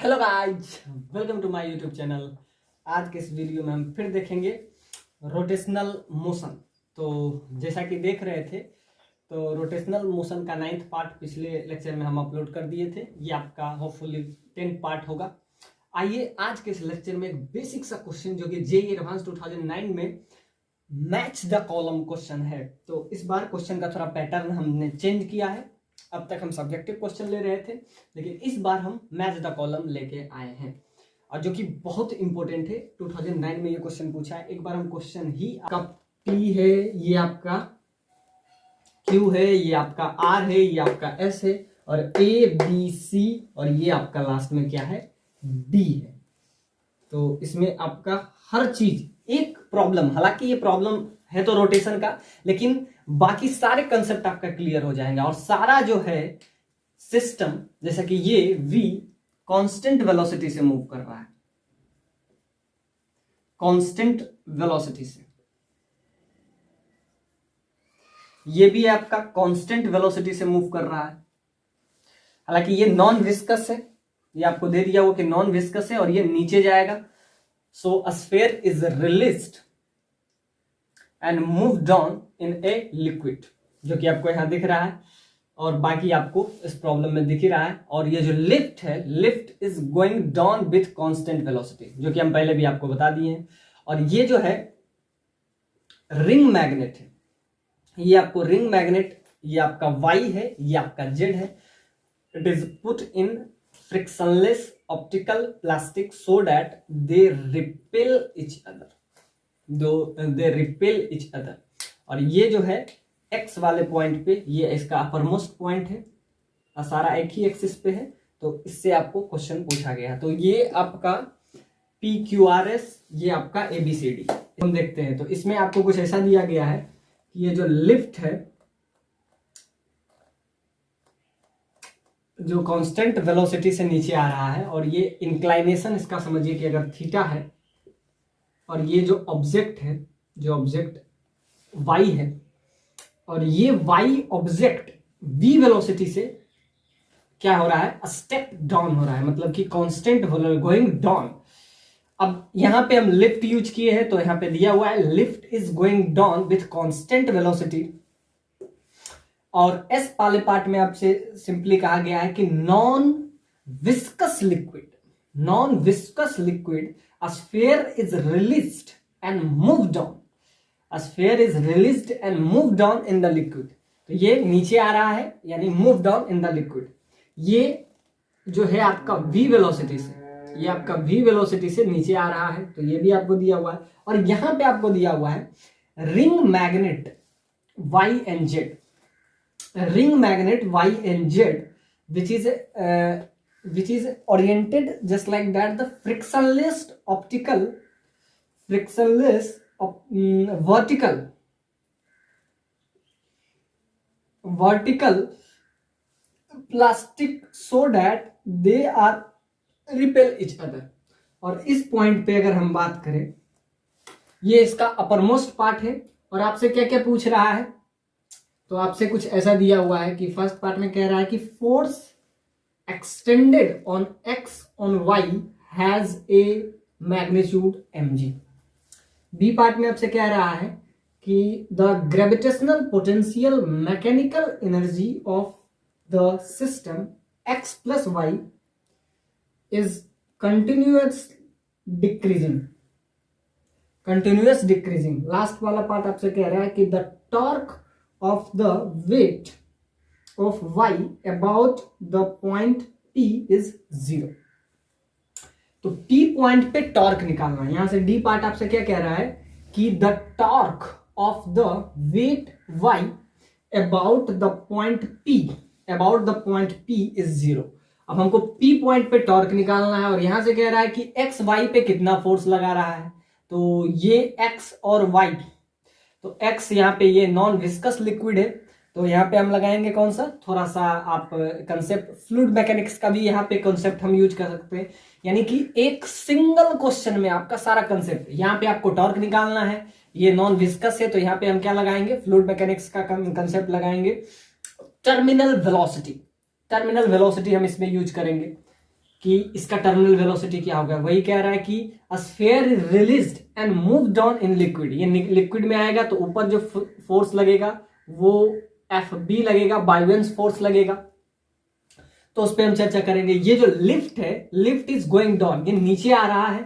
Hello guys, welcome to my YouTube channel. आज के इस वीडियो में हम फिर देखेंगे रोटेशनल मोशन। तो जैसा कि देख रहे थे, तो रोटेशनल मोशन का 9th पार्ट पिछले लेक्चर में हम अपलोड कर दिए थे। ये आपका होपफुली 10th पार्ट होगा। आइए आज के इस लेक्चर में एक बेसिक सा क्वेश्चन जो कि जेईई एडवांस 2009 में मैच द कॉलम क्वेश्चन है। तो इस बार क्वेश्चन का थोड़ा पैटर्न हमने चेंज किया है। अब तक हम सब्जेक्टिव क्वेश्चन ले रहे थे, लेकिन इस बार हम मैच द कॉलम लेके आए हैं, और जो कि बहुत इंपॉर्टेंट है। 2009 में ये क्वेश्चन पूछा है। एक बार हम क्वेश्चन ही, आपका P है, ये आपका Q है, ये आपका R है, ये आपका S है, और A B C, और ये आपका लास्ट में क्या है, D है। तो इसमें आपका हर चीज एक प्रॉब्लम, हालांकि ये प्रॉब्लम है तो रोटेशन का, लेकिन बाकी सारे कंसेप्ट आपका क्लियर हो जाएंगे। और सारा जो है सिस्टम, जैसा कि ये V कांस्टेंट वेलोसिटी से मूव कर रहा है, कांस्टेंट वेलोसिटी से, ये भी आपका कांस्टेंट वेलोसिटी से मूव कर रहा है। हालांकि ये नॉन विस्कस है, ये आपको दे दिया हुआ कि नॉन विस्कस है, और ये नीचे जाएगा। So a sphere is released and move down in a liquid, जो कि आपको यहां दिख रहा है, और बाकी आपको इस प्रॉब्लम में दिख ही रहा है। और ये जो लिफ्ट है, lift is going down with constant velocity, जो कि हम पहले भी आपको बता दिए हैं। और ये जो है रिंग मैग्नेट है, ये आपको रिंग मैग्नेट, ये आपका Y है, ये आपका Z है। It is put in frictionless optical plastic so that they repel each other, they repel each other. और ये जो है एक्स वाले पॉइंट पे, ये इसका अपर मोस्ट पॉइंट है, और सारा एक ही एक्सिस पे है। तो इससे आपको क्वेश्चन पूछा गया। तो ये आपका PQRS, ये आपका ABCD हम देखते हैं। तो इसमें आपको कुछ ऐसा दिया गया है कि ये जो लिफ्ट है, जो कांस्टेंट वेलोसिटी से नीचे आ रहा है, और ये इंक्लाइनेशन इसका समझिए कि अगर थीटा है, और ये जो ऑब्जेक्ट है, जो ऑब्जेक्ट Y है, और ये Y ऑब्जेक्ट V वेलोसिटी से क्या हो रहा है, स्टेप डाउन हो रहा है, मतलब कि कांस्टेंट गोइंग डाउन। अब यहां पे हम लिफ्ट यूज किए हैं, तो यहां पे दिया हुआ है lift is going down with constant velocity. और S वाले पार्ट में आपसे सिंपली कहा गया है कि non viscous liquid, non viscous liquid, a sphere is released and moved down, a sphere is released and moved down in the liquid। तो ये नीचे आ रहा है, यानी move down in the liquid। ये जो है आपका V वेलोसिटी से, ये आपका V वेलोसिटी से नीचे आ रहा है। तो ये भी आपको दिया हुआ है। और यहां पे आपको दिया हुआ है ring magnet Y and Z, ring magnet Y and Z, which is oriented just like that, the frictionless vertical plastic so that they are repel each other। और इस पॉइंट पे अगर हम बात करें, ये इसका अपर मोस्ट पार्ट है। और आपसे क्या क्या पूछ रहा है, तो आपसे कुछ ऐसा दिया हुआ है कि फर्स्ट पार्ट में कह रहा है कि force extended on X on Y has a magnitude mg। B part में आपसे कह रहा है कि the gravitational potential mechanical energy of the system X plus Y is continuous decreasing। Last वाला पार्ट आपसे कह रहा है कि the torque of the weight of Y about the point P is 0। तो P पॉइंट पे टॉर्क निकालना है। यहां से D पार्ट आपसे क्या कह रहा है कि the torque of the weight Y about the point P is 0। अब हमको P पॉइंट पे टॉर्क निकालना है, और यहां से कह रहा है कि X Y पे कितना फोर्स लगा रहा है। तो ये X और Y, तो X यहाँ पे ये नॉन विस्कस लिक्विड है, तो यहाँ पे हम लगाएंगे कौन सा, थोड़ा सा आप कंसेप्ट फ्लूइड मैकेनिक्स का भी यहाँ पे कंसेप्ट हम यूज कर सकते हैं। यानी कि एक सिंगल क्वेश्चन में आपका सारा कंसेप्ट, यहाँ पे आपको टॉर्क निकालना है, ये नॉन विस्कस है, तो यहाँ पे हम क्या लगाएंगे, फ्लूइड मैकेनिक्स का कंसेप्ट लगाएंगे। टर्मिनल वेलोसिटी हम इसमें यूज करेंगे। कि इसका टर्मिनल वेलोसिटी क्या होगा। वही कह रहा है कि अ sphere is released and move down in liquid, ये लिक्विड में आएगा तो ऊपर जो फोर्स लगेगा वो FB लगेगा, बायोवेंस फोर्स लगेगा, तो उस पर हम चर्चा करेंगे। ये जो लिफ्ट है, लिफ्ट इज गोइंग डाउन, ये नीचे आ रहा है,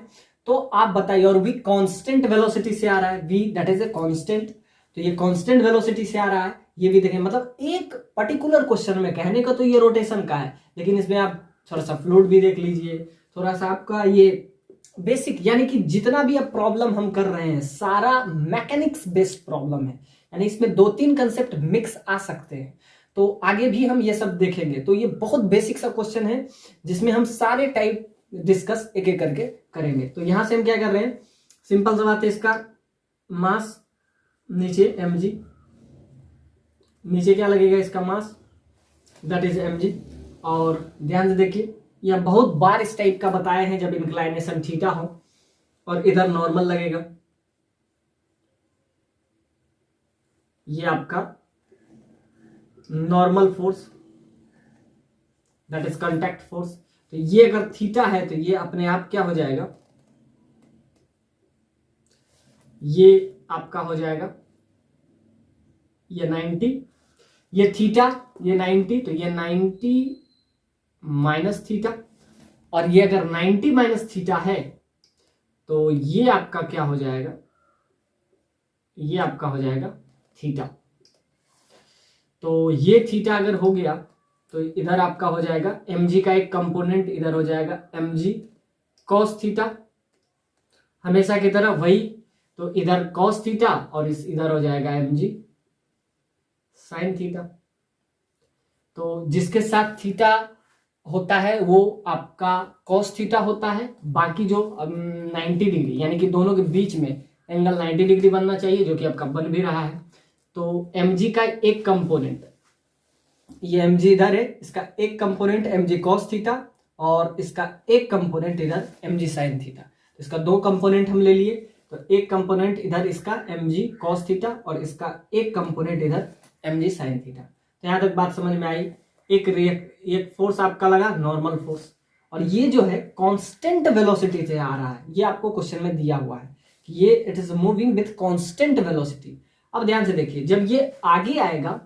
तो आप बताइए, और भी कांस्टेंट वेलोसिटी से आ रहा है, v that is a constant, तो ये कांस्टेंट वेलोसिटी से आ रहा है। ये भी देखें, मतलब एक पर्टिकुलर क्वेश्चन में कहने का तो ये रोटेशन का है, लेकिन इसमें आप थोड़ा सा फ्लूइड भी देख लीजिए, थोड़ा सा आपका ये बेसिक, यानी कि जितना भी अब प्रॉब्लम हम कर रहे हैं सारा मैकेनिक्स बेस्ड प्रॉब्लम है, यानी इसमें 2-3 कंसेप्ट मिक्स आ सकते हैं, तो आगे भी हम ये सब देखेंगे। तो ये बहुत बेसिक सा क्वेश्चन है जिसमें हम सारे टाइप डिस्कस एक एक करके करेंगे। तो यहां से हम क्या कर रहे हैं, सिंपल सा बात है, इसका मास नीचे mg, नीचे क्या लगेगा, इसका मास दैट इज mg। और ध्यान से देखिए, यह बहुत बार इस टाइप का बताए हैं, जब इंक्लाइनेशन थीटा हो और इधर नॉर्मल लगेगा, ये आपका normal force that is contact force. तो ये अगर थीटा है तो ये अपने आप क्या हो जाएगा, ये आपका हो जाएगा ये 90, ये थीटा, ये 90, तो ये 90 माइनस थीटा, और ये अगर 90 माइनस थीटा है तो ये आपका क्या हो जाएगा, ये आपका हो जाएगा थीटा। तो ये थीटा अगर हो गया तो इधर आपका हो जाएगा mg का एक कंपोनेंट, इधर हो जाएगा mg cos थीटा, हमेशा की तरह वही, तो इधर cos थीटा और इधर हो जाएगा mg sin थीटा। तो जिसके साथ थीटा होता है वो आपका cos थीटा होता है, बाकी जो 90 डिग्री, यानी कि दोनों के बीच में एंगल 90 डिग्री बनना चाहिए, जो कि आपका बन भी रहा है। तो mg का एक कंपोनेंट, ये mg इधर है, इसका एक कंपोनेंट mg cos थीटा और इसका एक कंपोनेंट इधर mg sin थीटा। तो इसका 2 कंपोनेंट हम ले लिए, तो एक कंपोनेंट इधर इसका mg cos थीटा और इसका एक कंपोनेंट इधर mg sin थीटा। तो यहां तक बात समझ में आई। एक फोर्स आपका लगा नॉर्मल फोर्स, और ये जो है कांस्टेंट वेलोसिटी से आ रहा है, ये आपको क्वेश्चन में दिया हुआ है कि ये it is moving with constant velocity. अब ध्यान से देखिए, जब ये आगे आएगा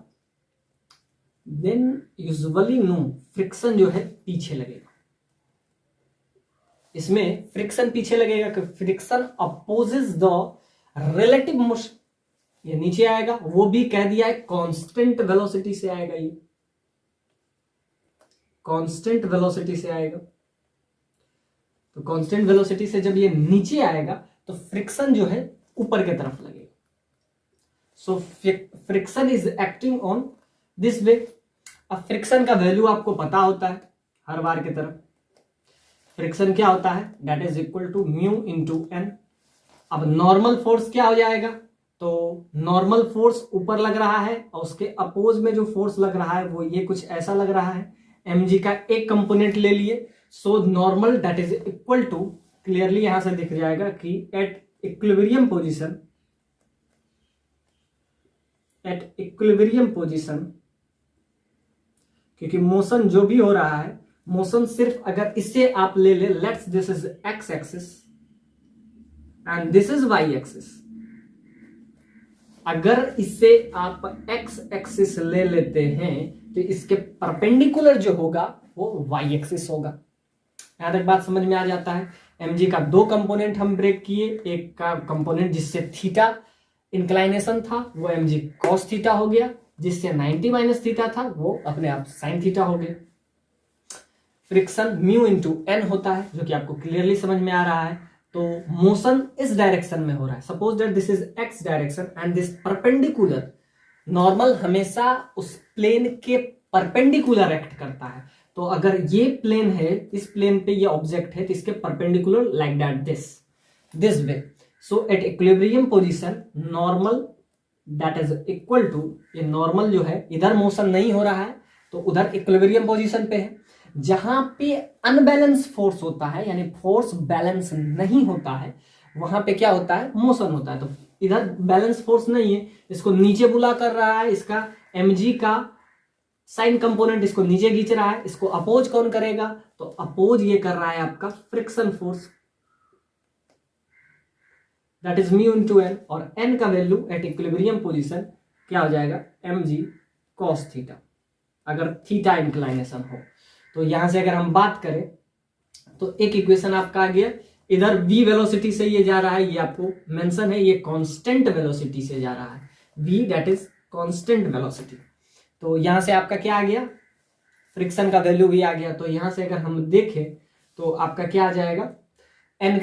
देन यूजुअली नो फ्रिक्शन जो है पीछे लगेगा, इसमें फ्रिक्शन पीछे लगेगा कि friction opposes the relative motion. ये नीचे आएगा, वो भी कह दिया है कांस्टेंट वेलोसिटी से आएगा, ये कांस्टेंट वेलोसिटी से आएगा। तो कांस्टेंट वेलोसिटी से जब ये नीचे आएगा तो फ्रिक्शन जो है ऊपर की तरफ लगेगा। So friction is acting on this way. अब फ्रिक्शन का वैल्यू आपको पता होता है हर बार की तरह, फ्रिक्शन क्या होता है, that is equal to mu into N. अब नॉर्मल फोर्स क्या हो जाएगा, तो नॉर्मल फोर्स ऊपर लग रहा है और उसके अपोज में जो फोर्स लग रहा है वो ये कुछ ऐसा लग रहा है, mg का एक कंपोनेंट ले लिए, so normal that is equal to, clearly यहां से दिख जाएगा कि at equilibrium position, at equilibrium position, क्योंकि मोशन जो भी हो रहा है, मोशन सिर्फ अगर इससे आप ले ले, let's this is X axis and this is Y axis, अगर इससे आप एक्स एक्सिस ले लेते हैं तो इसके परपेंडिकुलर जो होगा वो वाई एक्सिस होगा। यहां तक बात समझ में आ जाता है। mg का 2 कंपोनेंट हम ब्रेक किए, एक का कंपोनेंट जिससे थीटा इंक्लाइनेशन था वो mg cos थीटा हो गया, जिससे 90 माइनस थीटा था वो अपने आप sin थीटा हो गया। फ्रिक्शन म्यू इंटू एन होता है, जो कि आपको क्लियरली समझ में आ रहा है। तो मोशन इस डायरेक्शन में हो रहा है, suppose that this is x direction and this perpendicular, normal हमेशा उस प्लेन के परपेंडिकुलर एक्ट करता है। तो अगर ये प्लेन है, इस प्लेन पे ये ऑब्जेक्ट है, तो इसके perpendicular like that this way. So at equilibrium position normal that is equal to, ये नॉर्मल जो है इधर मोशन नहीं हो रहा है तो उधर इक्विलिब्रियम पोजीशन पे है। जहां पे अनबैलेंस फोर्स होता है, यानी फोर्स बैलेंस नहीं होता है, वहां पे क्या होता है, मोशन होता है। तो इधर बैलेंस फोर्स नहीं है, इसको नीचे बुला कर रहा है, इसका mg का साइन कंपोनेंट इसको नीचे खींच रहा है, इसको अपोज कौन करेगा, तो अपोज ये कर रहा है आपका friction force, that is mu into N, और एन का वैल्यू एट इक्विलिब्रियम पोजीशन क्या हो जाएगा, mg cos थीटा, अगर थीटा इंक्लाइनेशन हो। तो यहां से अगर हम बात करें तो एक इक्वेशन आपका आ गया, इधर v वेलोसिटी से ये जा रहा है, ये आपको मेंशन है, ये कांस्टेंट वेलोसिटी से जा रहा है, v that is constant velocity. तो यहां से आपका क्या आ गया, फ्रिक्शन का वैल्यू भी आ गया। तो यहां से अगर हम देखें तो आपका क्या आ जाएगा, n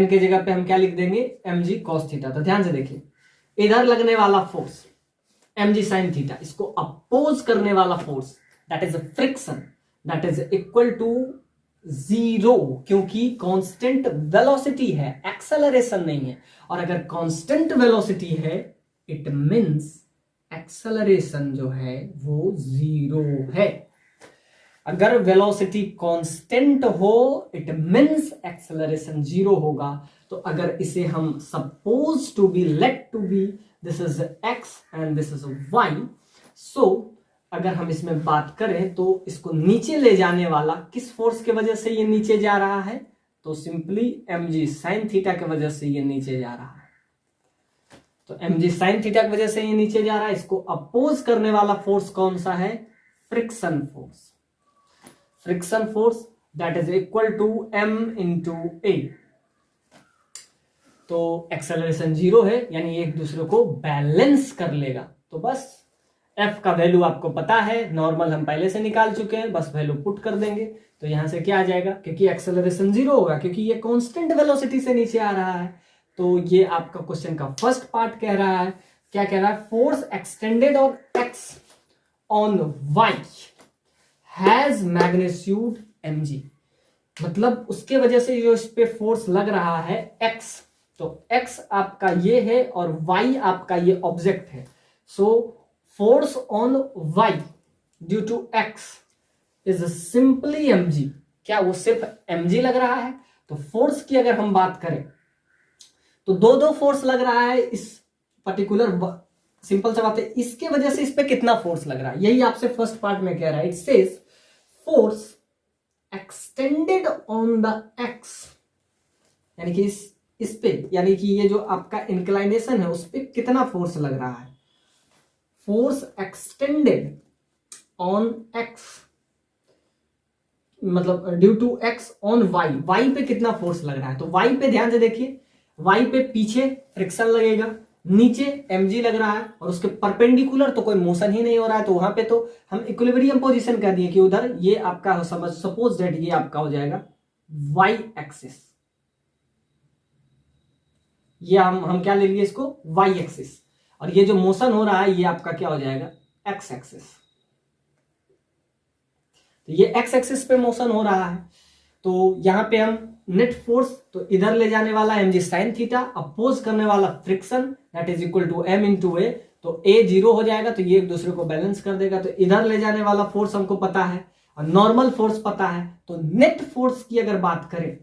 के जगह पे हम क्या लिख देंगे, mg cos थीटा। तो ध्यान से देखिए, इधर लगने वाला फोर्स mg sin थीटा, इसको अपोज करने वाला force that is friction, that is equal to 0, क्योंकि कांस्टेंट वेलोसिटी है, एक्सेलरेशन नहीं है। और अगर कांस्टेंट वेलोसिटी है इट मींस एक्सेलरेशन जो है वो 0 है। अगर वेलोसिटी कांस्टेंट हो इट मींस एक्सेलरेशन 0 होगा। तो अगर इसे हम suppose to be, let to be, this is x and this is y, so अगर हम इसमें बात करें तो इसको नीचे ले जाने वाला किस फोर्स के वजह से ये नीचे जा रहा है, तो सिंपली mg sin थीटा की वजह से ये नीचे जा रहा है। तो mg sin थीटा की वजह से ये नीचे जा रहा है, इसको अपोज करने वाला फोर्स कौन सा है, friction force, friction force that is equal to m into a. तो एक्सेलरेशन 0 है, यानी एक दूसरे को बैलेंस कर लेगा। तो बस f का वैल्यू आपको पता है, नॉर्मल हम पहले से निकाल चुके हैं, बस वैल्यू पुट कर देंगे। तो यहां से क्या आ जाएगा, क्योंकि एक्सेलरेशन 0 होगा, क्योंकि ये कांस्टेंट वेलोसिटी से नीचे आ रहा है। तो ये आपका क्वेश्चन का फर्स्ट पार्ट कह रहा है, क्या कह रहा है, force extended on x on y has magnitude mg, मतलब उसके वजह से जो इस पे फोर्स लग रहा है x, तो x आपका ये है और y आपका ये ऑब्जेक्ट है। So force on y due to x is simply mg, क्या वो सिर्फ mg लग रहा है। तो फोर्स की अगर हम बात करें तो दो फोर्स लग रहा है इस पर्टिकुलर, सिंपल सा बात है, इसके वजह से इस पे कितना फोर्स लग रहा है, यही आपसे फर्स्ट पार्ट में कह रहा है। It says force extended on the x, यानी कि इस पे, यानी कि ये जो आपका इंक्लाइनेशन है उस पे कितना फोर्स लग रहा है, फोर्स एक्सटेंडेड ऑन x, मतलब due to x on y पे कितना फोर्स लग रहा है। तो y पे ध्यान से देखिए, y पे पीछे फ्रिक्शन लगेगा, नीचे mg लग रहा है, और उसके परपेंडिकुलर तो कोई मोशन ही नहीं हो रहा है। तो वहां पे तो हम इक्विलिब्रियम पोजीशन कह दिए कि उधर ये आपका समझ, सपोज दैट ये आपका हो जाएगा y एक्सिस, ये हम क्या ले लिए इसको, y एक्सिस, और ये जो मोशन हो रहा है ये आपका क्या हो जाएगा, x एक्सिस। तो ये x एक्सिस पे मोशन हो रहा है। तो यहां पे हम नेट फोर्स, तो इधर ले जाने वाला mg sin थीटा, अपोज करने वाला friction that is equal to m into a. तो a 0 हो जाएगा, तो ये एक दूसरे को बैलेंस कर देगा। तो इधर ले जाने वाला फोर्स हमको पता है और नॉर्मल फोर्स पता है। तो नेट फोर्स की अगर बात करें,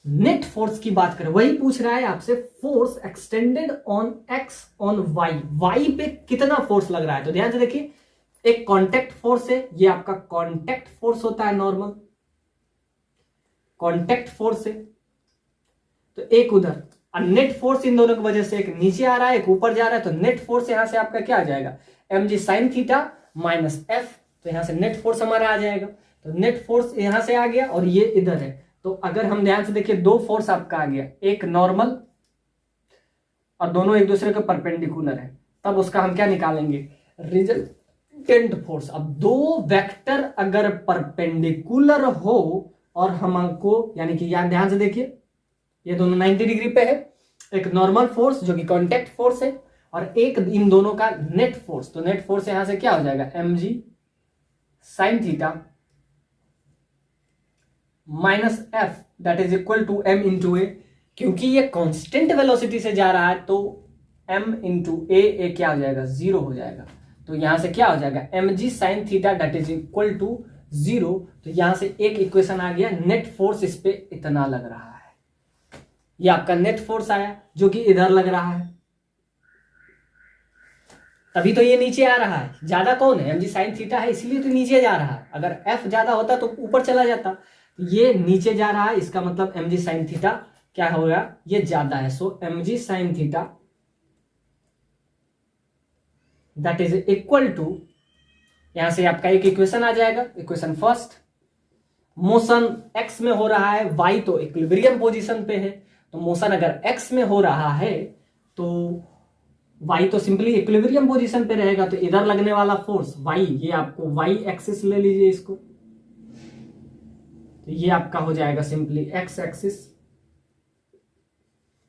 नेट फोर्स की बात करें, वही पूछ रहा है आपसे, force extended on x on y पे कितना फोर्स लग रहा है। तो ध्यान से देखिए, एक कांटेक्ट फोर्स है, ये आपका कांटेक्ट फोर्स होता है, नॉर्मल कांटेक्ट फोर्स है। तो एक उधर, और नेट फोर्स इन दोनों की वजह से एक नीचे आ रहा है एक ऊपर जा रहा है। तो नेट फोर्स यहां से आपका क्या आ जाएगा, mg sin theta minus f। तो यहां से नेट फोर्स हमारा आ जाएगा। तो नेट फोर्स यहां से आ गया और ये इधर है। तो अगर हम ध्यान से देखिए, दो फोर्स आपका आ गया, एक नॉर्मल और दोनों एक दूसरे के परपेंडिकुलर है, तब उसका हम क्या निकालेंगे, रिजल्टेंट फोर्स। अब दो वेक्टर अगर परपेंडिकुलर हो और हमको, यानी कि यहां ध्यान से देखिए, ये दोनों 90 डिग्री पे है, एक नॉर्मल फोर्स जो कि कांटेक्ट फोर्स है और एक इन दोनों का नेट फोर्स। तो नेट फोर्स यहां से क्या हो जाएगा, mg sin theta minus f that is equal to m into a. क्योंकि ये कांस्टेंट वेलोसिटी से जा रहा है तो m इंटू ए क्या हो जाएगा, 0 हो जाएगा। तो यहां से क्या हो जाएगा, mg sin theta that is equal to 0। तो यहां से एक इक्वेशन आ गया, नेट फोर्स इस पे इतना लग रहा है, ये आपका नेट फोर्स आया जो कि इधर लग रहा है। अभी तो ये नीचे आ रहा है, ज्यादा कौन है, mg sin थीटा है, इसलिए तो नीचे जा रहा है। अगर f ज्यादा होता तो ऊपर चला जाता, ये नीचे जा रहा है, इसका मतलब mg sin थीटा क्या होगा, ये ज्यादा है। So mg sin theta that is equal to, यहां से आपका एक इक्वेशन आ जाएगा, इक्वेशन फर्स्ट, मोशन x में हो रहा है, y तो इक्विलिब्रियम पोजीशन पे है, तो मोशन अगर x में हो रहा है तो y तो सिंपली इक्विलिब्रियम पोजीशन पे रहेगा, तो इधर लगने वाला फोर्स y, ये आपको y एक्सिस ले लीजिए इसको, तो ये आपका हो जाएगा सिंपली x एक्सिस,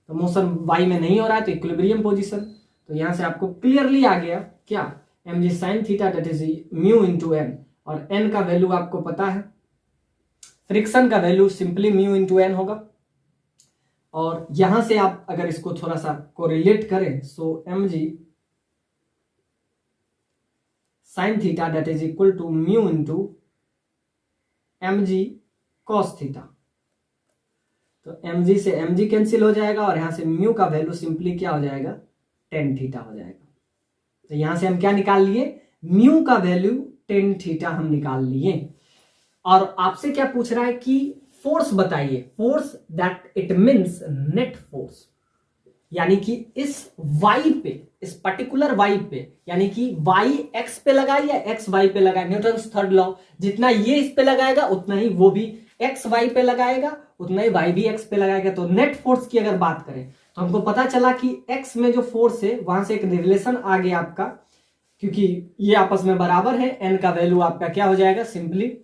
तो मोशन y में नहीं हो रहा है तो इक्विलिब्रियम पोजीशन, तो यहां से आपको क्लियरली आ गया क्या, mg sin theta that is mu into n, और n का वैल्यू आपको पता है, फ्रिक्शन का value simply mu into n होगा। और यहां से आप अगर इसको थोड़ा सा कोरिलेट करें, so mg sin theta that is equal to mu into mg cos theta, तो mg से mg कैंसिल हो जाएगा, और यहां से म्यू का वैल्यू सिंपली क्या हो जाएगा, tan थीटा हो जाएगा। तो यहां से हम क्या निकाल लिए, म्यू का वैल्यू tan थीटा हम निकाल लिए। और आपसे क्या पूछ रहा है कि फोर्स बताइए, force that it means net force, यानी कि इस y पे, इस पर्टिकुलर y पे, यानी कि y x पे लगाए या x y पे लगाए, न्यूटन्स थर्ड लॉ, जितना ये इस पे लगाएगा उतना ही वो भी x y पे लगाएगा, उतना ही y भी x पे लगाएगा। तो नेट फोर्स की अगर बात करें तो हमको पता चला कि x में जो फोर्स है वहां से एक रिलेशन आ गया आपका, क्योंकि ये आपस में बराबर है, n का वैल्यू आपका क्या हो जाएगा, सिंपली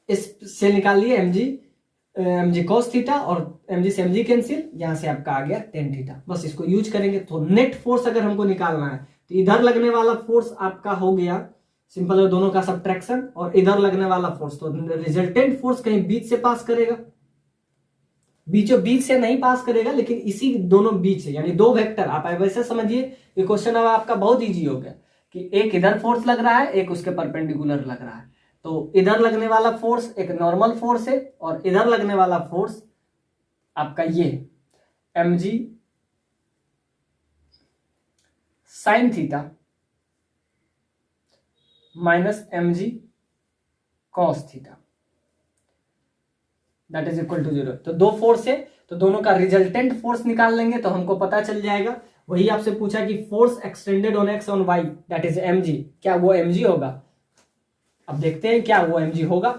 इस से निकाल लिए mg cos थीटा, और mg से mg कैंसिल, यहां से आपका आ गया tan थीटा, बस इसको यूज करेंगे। तो नेट फोर्स अगर हमको निकालना है तो इधर लगने वाला फोर्स आपका हो गया सिंपल है दोनों का सब्ट्रैक्शन, और इधर लगने वाला फोर्स, तो रिजल्टेंट फोर्स कहीं बीच से पास करेगा, बीचों बीच से नहीं पास करेगा, लेकिन इसी दोनों बीच से, यानी दो वेक्टर, आप वैसे समझिए ये क्वेश्चन अब आपका बहुत इजी हो गया कि एक इधर फोर्स लग रहा है, एक उसके परपेंडिकुलर लग रहा है, तो इधर लगने वाला फोर्स एक नॉर्मल फोर्स है, और इधर लगने वाला फोर्स आपका ये mg sin theta minus mg cos theta that is equal to 0। तो दो फोर्स है, तो दोनों का रिजल्टेंट फोर्स निकाल लेंगे तो हमको पता चल जाएगा। वही आपसे पूछा कि force extended on X on Y that is mg, क्या वो mg होगा, अब देखते हैं क्या वो mg होगा।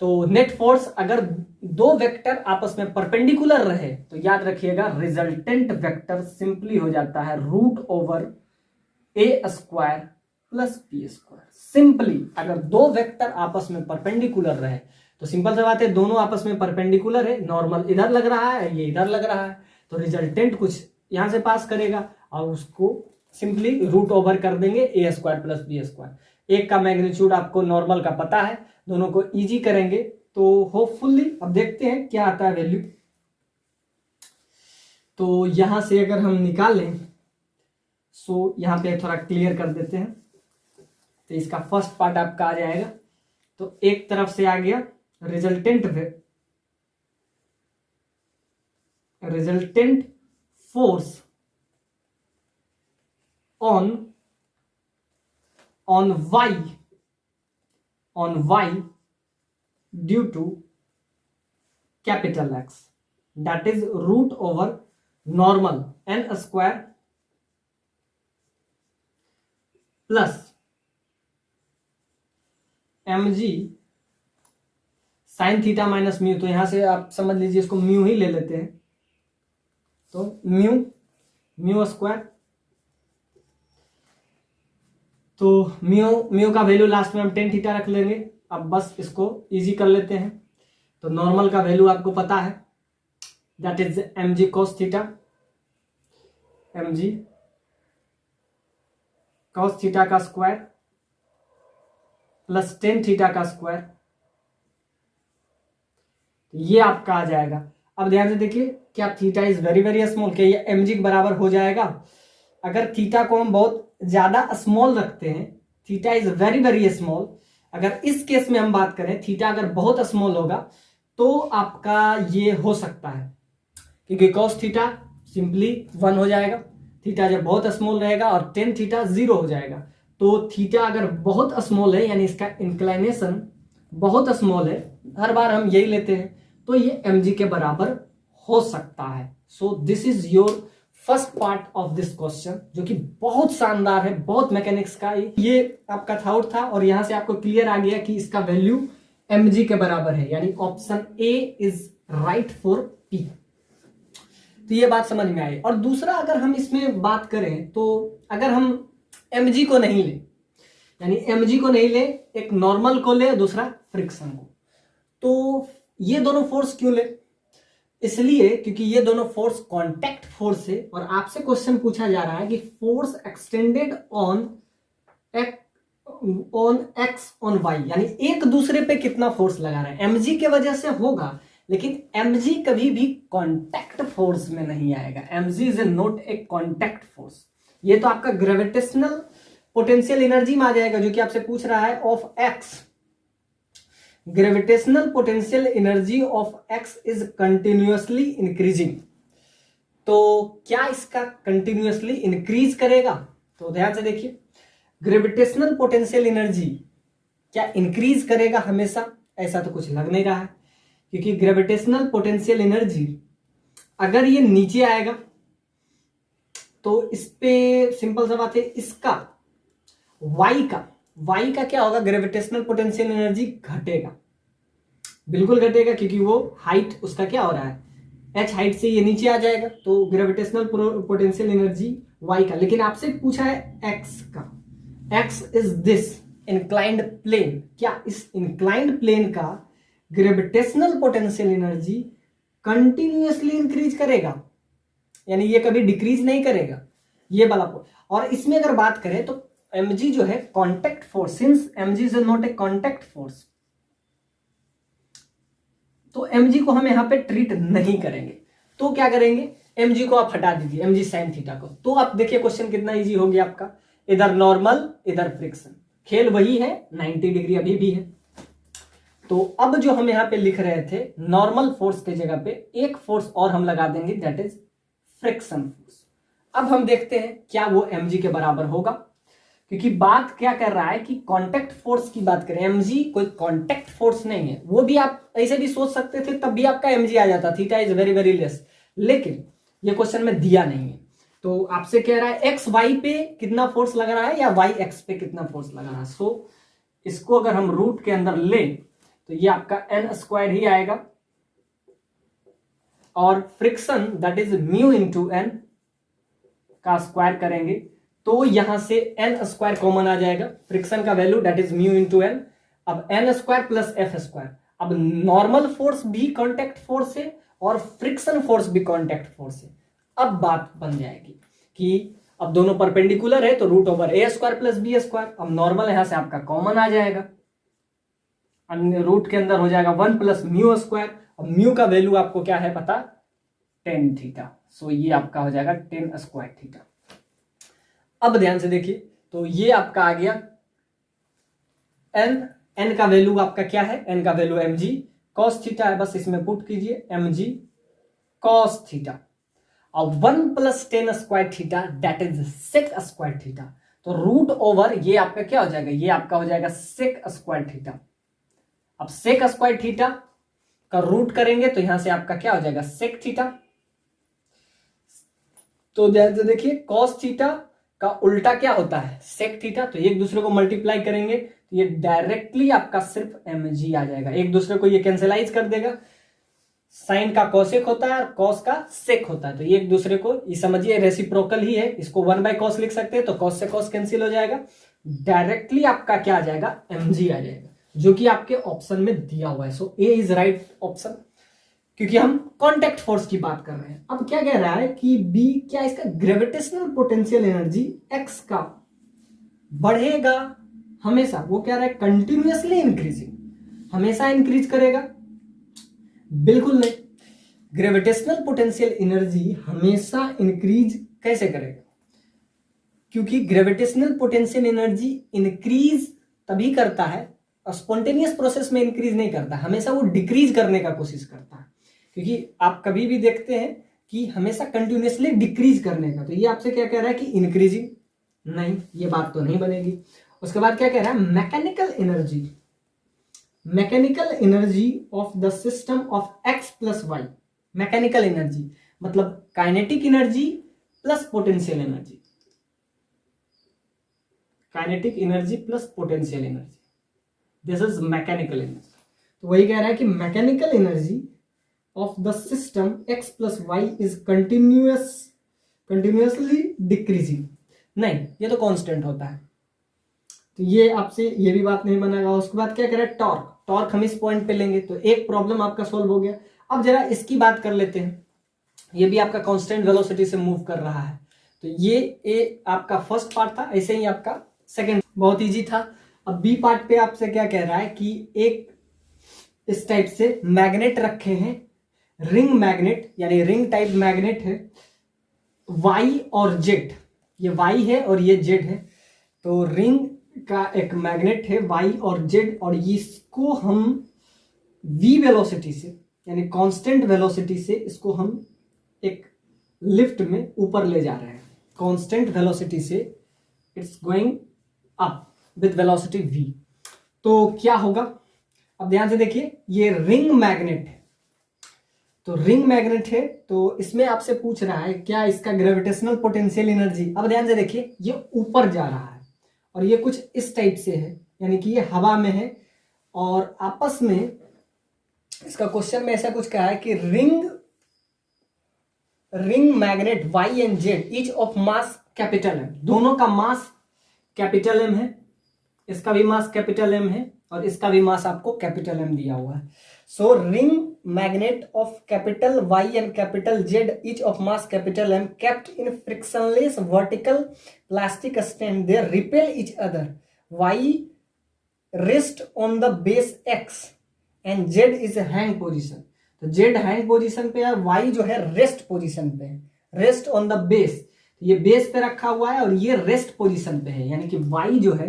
तो नेट फोर्स अगर दो वेक्टर आपस में परपेंडिकुलर रहे तो याद रखिएगा रिजल्टेंट वेक्टर सिंपली हो जाता है root over a square plus b square. Simply अगर दो वेक्टर आपस में परपेंडिकुलर रहे तो सिंपल सी बात है, दोनों आपस में परपेंडिकुलर है, नॉर्मल इधर लग रहा है, ये इधर लग रहा है, तो रिजल्टेंट कुछ यहां से पास करेगा और उसको सिंपली रूट ओवर कर देंगे a square plus b square. एक का मैग्नीट्यूड आपको नॉर्मल का पता है, दोनों को इजी करेंगे तो होपफुली अब देखते हैं क्या आता है वैल्यू। तो यहां से अगर हम निकालें, सो यहां पे थोड़ा क्लियर कर देते हैं, तो इसका फर्स्ट पार्ट आपका आ जाएगा। तो एक तरफ से आ गया resultant force on y due to capital X that is root over normal n square plus mg sine theta minus mu. तो यहां से आप समझ लीजिए इसको म्यू ही ले लेते हैं, तो म्यू स्क्वायर, तो म्यू का वैल्यू लास्ट में हम टेन थीटा रख लेंगे। अब बस इसको इजी कर लेते हैं, तो नॉर्मल का वैल्यू आपको पता है that is mg cos theta, mg cos theta का स्क्वायर प्लस टेन थीटा का स्क्वायर, ये आपका आ जाएगा। अब ध्यान से देखिए क्या theta is very very small, क्या ये mg के बराबर हो जाएगा। अगर थीटा को हम बहुत ज्यादा स्मॉल रखते हैं, theta is very very small, अगर इस केस में हम बात करें थीटा अगर बहुत स्मॉल होगा तो आपका ये हो सकता है, क्योंकि cos थीटा सिंपली 1 हो जाएगा, थीटा जब बहुत स्मॉल रहेगा और टेन थीटा 0 हो जाएगा। तो थीटा अगर बहुत स्मॉल है यानी इसका इंक्लाइनेशन बहुत स्मॉल है, हर बार हम यही लेते हैं, तो ये mg के बराबर हो सकता है। So this is your first part of this question, जो कि बहुत शानदार है, बहुत मैकेनिक्स का ये आपका थॉट था और यहां से आपको क्लियर आ गया कि इसका वैल्यू mg के बराबर है, यानी option A is right for P. तो ये बात समझ में आई। और दूसरा अगर हम इसमें बात करें तो अगर हम mg को नहीं ले, यानी mg को नहीं ले, एक नॉर्मल को ले, दूसरा फ्रिक्शन को, तो ये दोनों फोर्स क्यों ले? इसलिए क्योंकि ये दोनों फोर्स कांटेक्ट फोर्स है और आपसे क्वेश्चन पूछा जा रहा है कि force extended on X on Y, यानी एक दूसरे पे कितना फोर्स लगा रहा है। mg के वजह से होगा, लेकिन mg कभी भी कांटेक्ट फोर्स में नहीं आएगा। mg is not a contact force. ये तो आपका ग्रेविटेशनल पोटेंशियल एनर्जी में आ जाएगा, जो कि आपसे पूछ रहा है of x. Gravitational potential energy of x is continuously increasing. तो क्या इसका कंटिन्यूअसली इंक्रीज करेगा? तो ध्यान से देखिए, ग्रेविटेशनल पोटेंशियल एनर्जी क्या इंक्रीज करेगा हमेशा? ऐसा तो कुछ लग नहीं रहा है, क्योंकि ग्रेविटेशनल पोटेंशियल एनर्जी अगर ये नीचे आएगा तो इस पे सिंपल सा बात है, इसका y का क्या होगा? ग्रेविटेशनल पोटेंशियल एनर्जी घटेगा, बिल्कुल घटेगा, क्योंकि वो हाइट उसका क्या हो रहा है, h हाइट से ये नीचे आ जाएगा, तो ग्रेविटेशनल पोटेंशियल एनर्जी y का। लेकिन आपसे पूछा है x का, x is this inclined plane, क्या इस इंक्लाइंड प्लेन का gravitational potential energy continuously increase करेगा, यानी ये कभी डिक्रीज नहीं करेगा, ये वाला। और इसमें अगर बात करें तो mg जो है contact force, since mg is not a contact force, तो mg को हम यहां पे ट्रीट नहीं करेंगे। तो क्या करेंगे, mg को आप हटा दीजिए, mg sin थीटा को। तो आप देखिए क्वेश्चन कितना इजी हो गया आपका, इधर नॉर्मल इधर फ्रिक्शन, खेल वही है, 90 डिग्री अभी भी है। तो अब जो हम यहां पे लिख रहे थे नॉर्मल फोर्स के जगह पे एक फोर्स और हम लगा देंगे, दैट इज फ्रिक्शन फोर्स। अब हम देखते हैं क्या वो mg के बराबर होगा, क्योंकि बात क्या कर रहा है कि कांटेक्ट फोर्स की बात करें, mg कोई कांटेक्ट फोर्स नहीं है। वो भी आप ऐसे भी सोच सकते थे, तब भी आपका mg आ जाता, theta is very very less, लेकिन ये क्वेश्चन में दिया नहीं है। तो आपसे कह रहा है एक्स वाई पे कितना फोर्स लग रहा है या वाई एक्स पे कितना फोर्स लग रहा है। सो इसको अगर हम रूट के अंदर लें तो ये आपका n स्क्वायर ही आएगा, और friction that is mu into n का स्क्वायर करेंगे तो यहां से n स्क्वायर कॉमन आ जाएगा, फ्रिक्शन का value that is mu into n। अब n square plus f square, अब नॉर्मल फोर्स भी कांटेक्ट फोर्स है और फ्रिक्शन फोर्स भी कांटेक्ट फोर्स है। अब बात बन जाएगी कि अब दोनों परपेंडिकुलर है तो root over a square plus b square. अब नॉर्मल यहां से आपका कॉमन आ जाएगा, रूट के अंदर हो जाएगा 1 प्लस म्यू स्क्वायर। अब म्यू का वैल्यू आपको क्या है पता, टेन थीटा। सो ये आपका हो जाएगा 10 स्क्वायर थीटा। अब ध्यान से देखिए, तो ये आपका आ गया n का वैल्यू आपका क्या है, n का वैल्यू mg cos थीटा है, बस इसमें पुट कीजिए mg cos थीटा। अब 1 plus 10 square theta that is sec square theta. तो रूट ओवर ये आपका क्या हो जाएगा, ये आपका हो जाएगा sec स्क्वायर थीटा। अब sec स्क्वायर थीटा का रूट करेंगे तो यहां से आपका क्या हो जाएगा, sec थीटा। तो ध्यान से देखिए, cos थीटा का उल्टा क्या होता है, sec थीटा। तो एक दूसरे को मल्टीप्लाई करेंगे तो ये डायरेक्टली आपका सिर्फ mg आ जाएगा, एक दूसरे को ये कैंसिलाइज कर देगा। साइन का कोसेक होता है और कॉस का सेक होता है, तो ये एक दूसरे को ये समझिए रेसिप्रोकल ही है, इसको 1/cos लिख सकते हैं, तो cos से cos कैंसिल हो जाएगा, डायरेक्टली आपका क्या आ जाएगा, mg आ जाएगा, जो कि आपके ऑप्शन में दिया हुआ है। सो ए इज राइट ऑप्शन, क्योंकि हम कांटेक्ट फोर्स की बात कर रहे हैं। अब क्या कह रहा है कि बी, क्या इसका ग्रेविटेशनल पोटेंशियल एनर्जी एक्स का बढ़ेगा हमेशा, वो कह रहा है कंटिन्यूअसली इंक्रीजिंग, हमेशा इंक्रीज करेगा, बिल्कुल नहीं। ग्रेविटेशनल पोटेंशियल एनर्जी हमेशा इंक्रीज कैसे करेगा, क्योंकि ग्रेविटेशनल पोटेंशियल एनर्जी इंक्रीज तभी करता है, स्पॉन्टेनियस प्रोसेस में इंक्रीज नहीं करता, हमेशा वो डिक्रीज करने का कोशिश करता है। क्योंकि आप कभी भी देखते हैं कि हमेशा कंटिन्यूसली डिक्रीज करने का। तो ये आपसे क्या कह रहा है कि इंक्रीजिंग, नहीं, ये बात तो नहीं बनेगी। उसके बाद क्या कह रहा है, mechanical energy, mechanical energy of the system of X plus Y. Mechanical energy मतलब kinetic energy plus potential energy, kinetic energy plus potential energy, this is mechanical energy. तो वही कह रहा है कि mechanical energy of the system X plus Y is continuously decreasing. नहीं, ये तो कांस्टेंट होता है, तो ये आपसे ये भी बात नहीं बनेगा। उसके बाद क्या कह रहा है, टॉर्क, टॉर्क हम इस पॉइंट पे लेंगे, तो एक प्रॉब्लम आपका सॉल्व हो गया। अब जरा इसकी बात कर लेते हैं, ये भी आपका कांस्टेंट वेलोसिटी से मूव कर रहा है। तो ये आपका फर्स्ट पार्ट था, ऐसे ही आपका सेकंड, बहुत इजी था। अब बी पार्ट पे आपसे क्या कह रहा है कि एक इस टाइप से मैग्नेट रखे हैं, रिंग मैग्नेट यानी रिंग टाइप मैग्नेट है, वाई और जेड, ये वाई है और ये जेड है। तो रिंग का एक मैग्नेट है वाई और जेड, और इसको हम v वेलोसिटी से यानी कांस्टेंट वेलोसिटी से इसको हम एक लिफ्ट में ऊपर ले जा रहे हैं। कांस्टेंट वेलोसिटी से it's going up with velocity v। तो क्या होगा, अब ध्यान से देखिए, ये रिंग मैग्नेट है, तो रिंग मैग्नेट है, तो इसमें आपसे पूछ रहा है क्या इसका ग्रेविटेशनल पोटेंशियल एनर्जी। अब ध्यान से देखिए, ये ऊपर जा रहा है और ये कुछ इस टाइप से है, यानी कि ये हवा में है, और आपस में इसका क्वेश्चन में ऐसा कुछ कहा है कि ring magnet Y and Z each of mass capital M, दोनों का मास कैपिटल एम है, इसका भी मास कैपिटल एम है और इसका भी मास आपको कैपिटल एम दिया हुआ है। So ring magnet of capital Y and capital Z each of mass capital M kept in frictionless vertical plastic stand, they repel each other, Y rest on the base X and Z is hang position. तो Z hang position पे है, Y जो है rest position पे है, rest on the base, ये base पे रखा हुआ है और ये रेस्ट पोजिशन पे है, यानी कि वाई जो है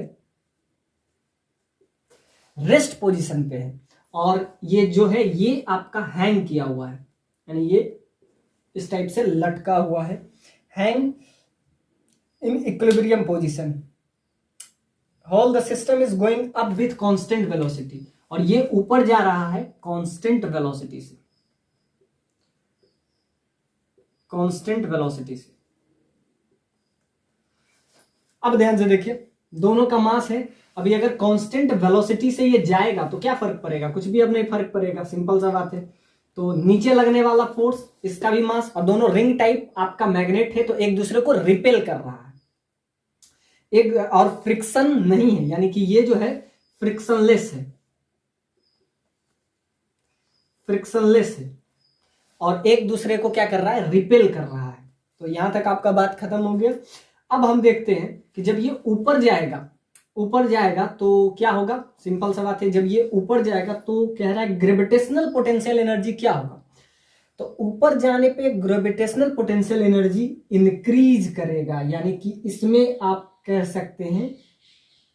रेस्ट पोजिशन पे है और ये जो है ये आपका हैंग किया हुआ है, यानी ये इस टाइप से लटका हुआ है, hang in equilibrium position. Whole the system is going up with constant velocity, और ये ऊपर जा रहा है कांस्टेंट वेलोसिटी से, कांस्टेंट वेलोसिटी से। अब ध्यान से देखिए, दोनों का मास है, अभी अगर कांस्टेंट वेलोसिटी से ये जाएगा तो क्या फर्क पड़ेगा, कुछ भी अब नहीं फर्क पड़ेगा, सिंपल सा बात है। तो नीचे लगने वाला फोर्स, इसका भी मास, और दोनों रिंग टाइप आपका मैग्नेट है, तो एक दूसरे को रिपेल कर रहा है, एक और फ्रिक्शन नहीं है, यानी कि ये जो है फ्रिक्शनलेस है, फ्रिक्शनलेस है, और एक दूसरे को क्या कर रहा है, रिपेल कर रहा है। तो यहां तक आपका बात खत्म हो गया। अब हम देखते हैं कि जब ये ऊपर जाएगा, ऊपर जाएगा तो क्या होगा, सिंपल सा बात है, जब ये ऊपर जाएगा तो कह रहा है ग्रेविटेशनल पोटेंशियल एनर्जी क्या होगा। तो ऊपर जाने पे ग्रेविटेशनल पोटेंशियल एनर्जी इंक्रीज करेगा, यानी कि इसमें आप कह सकते हैं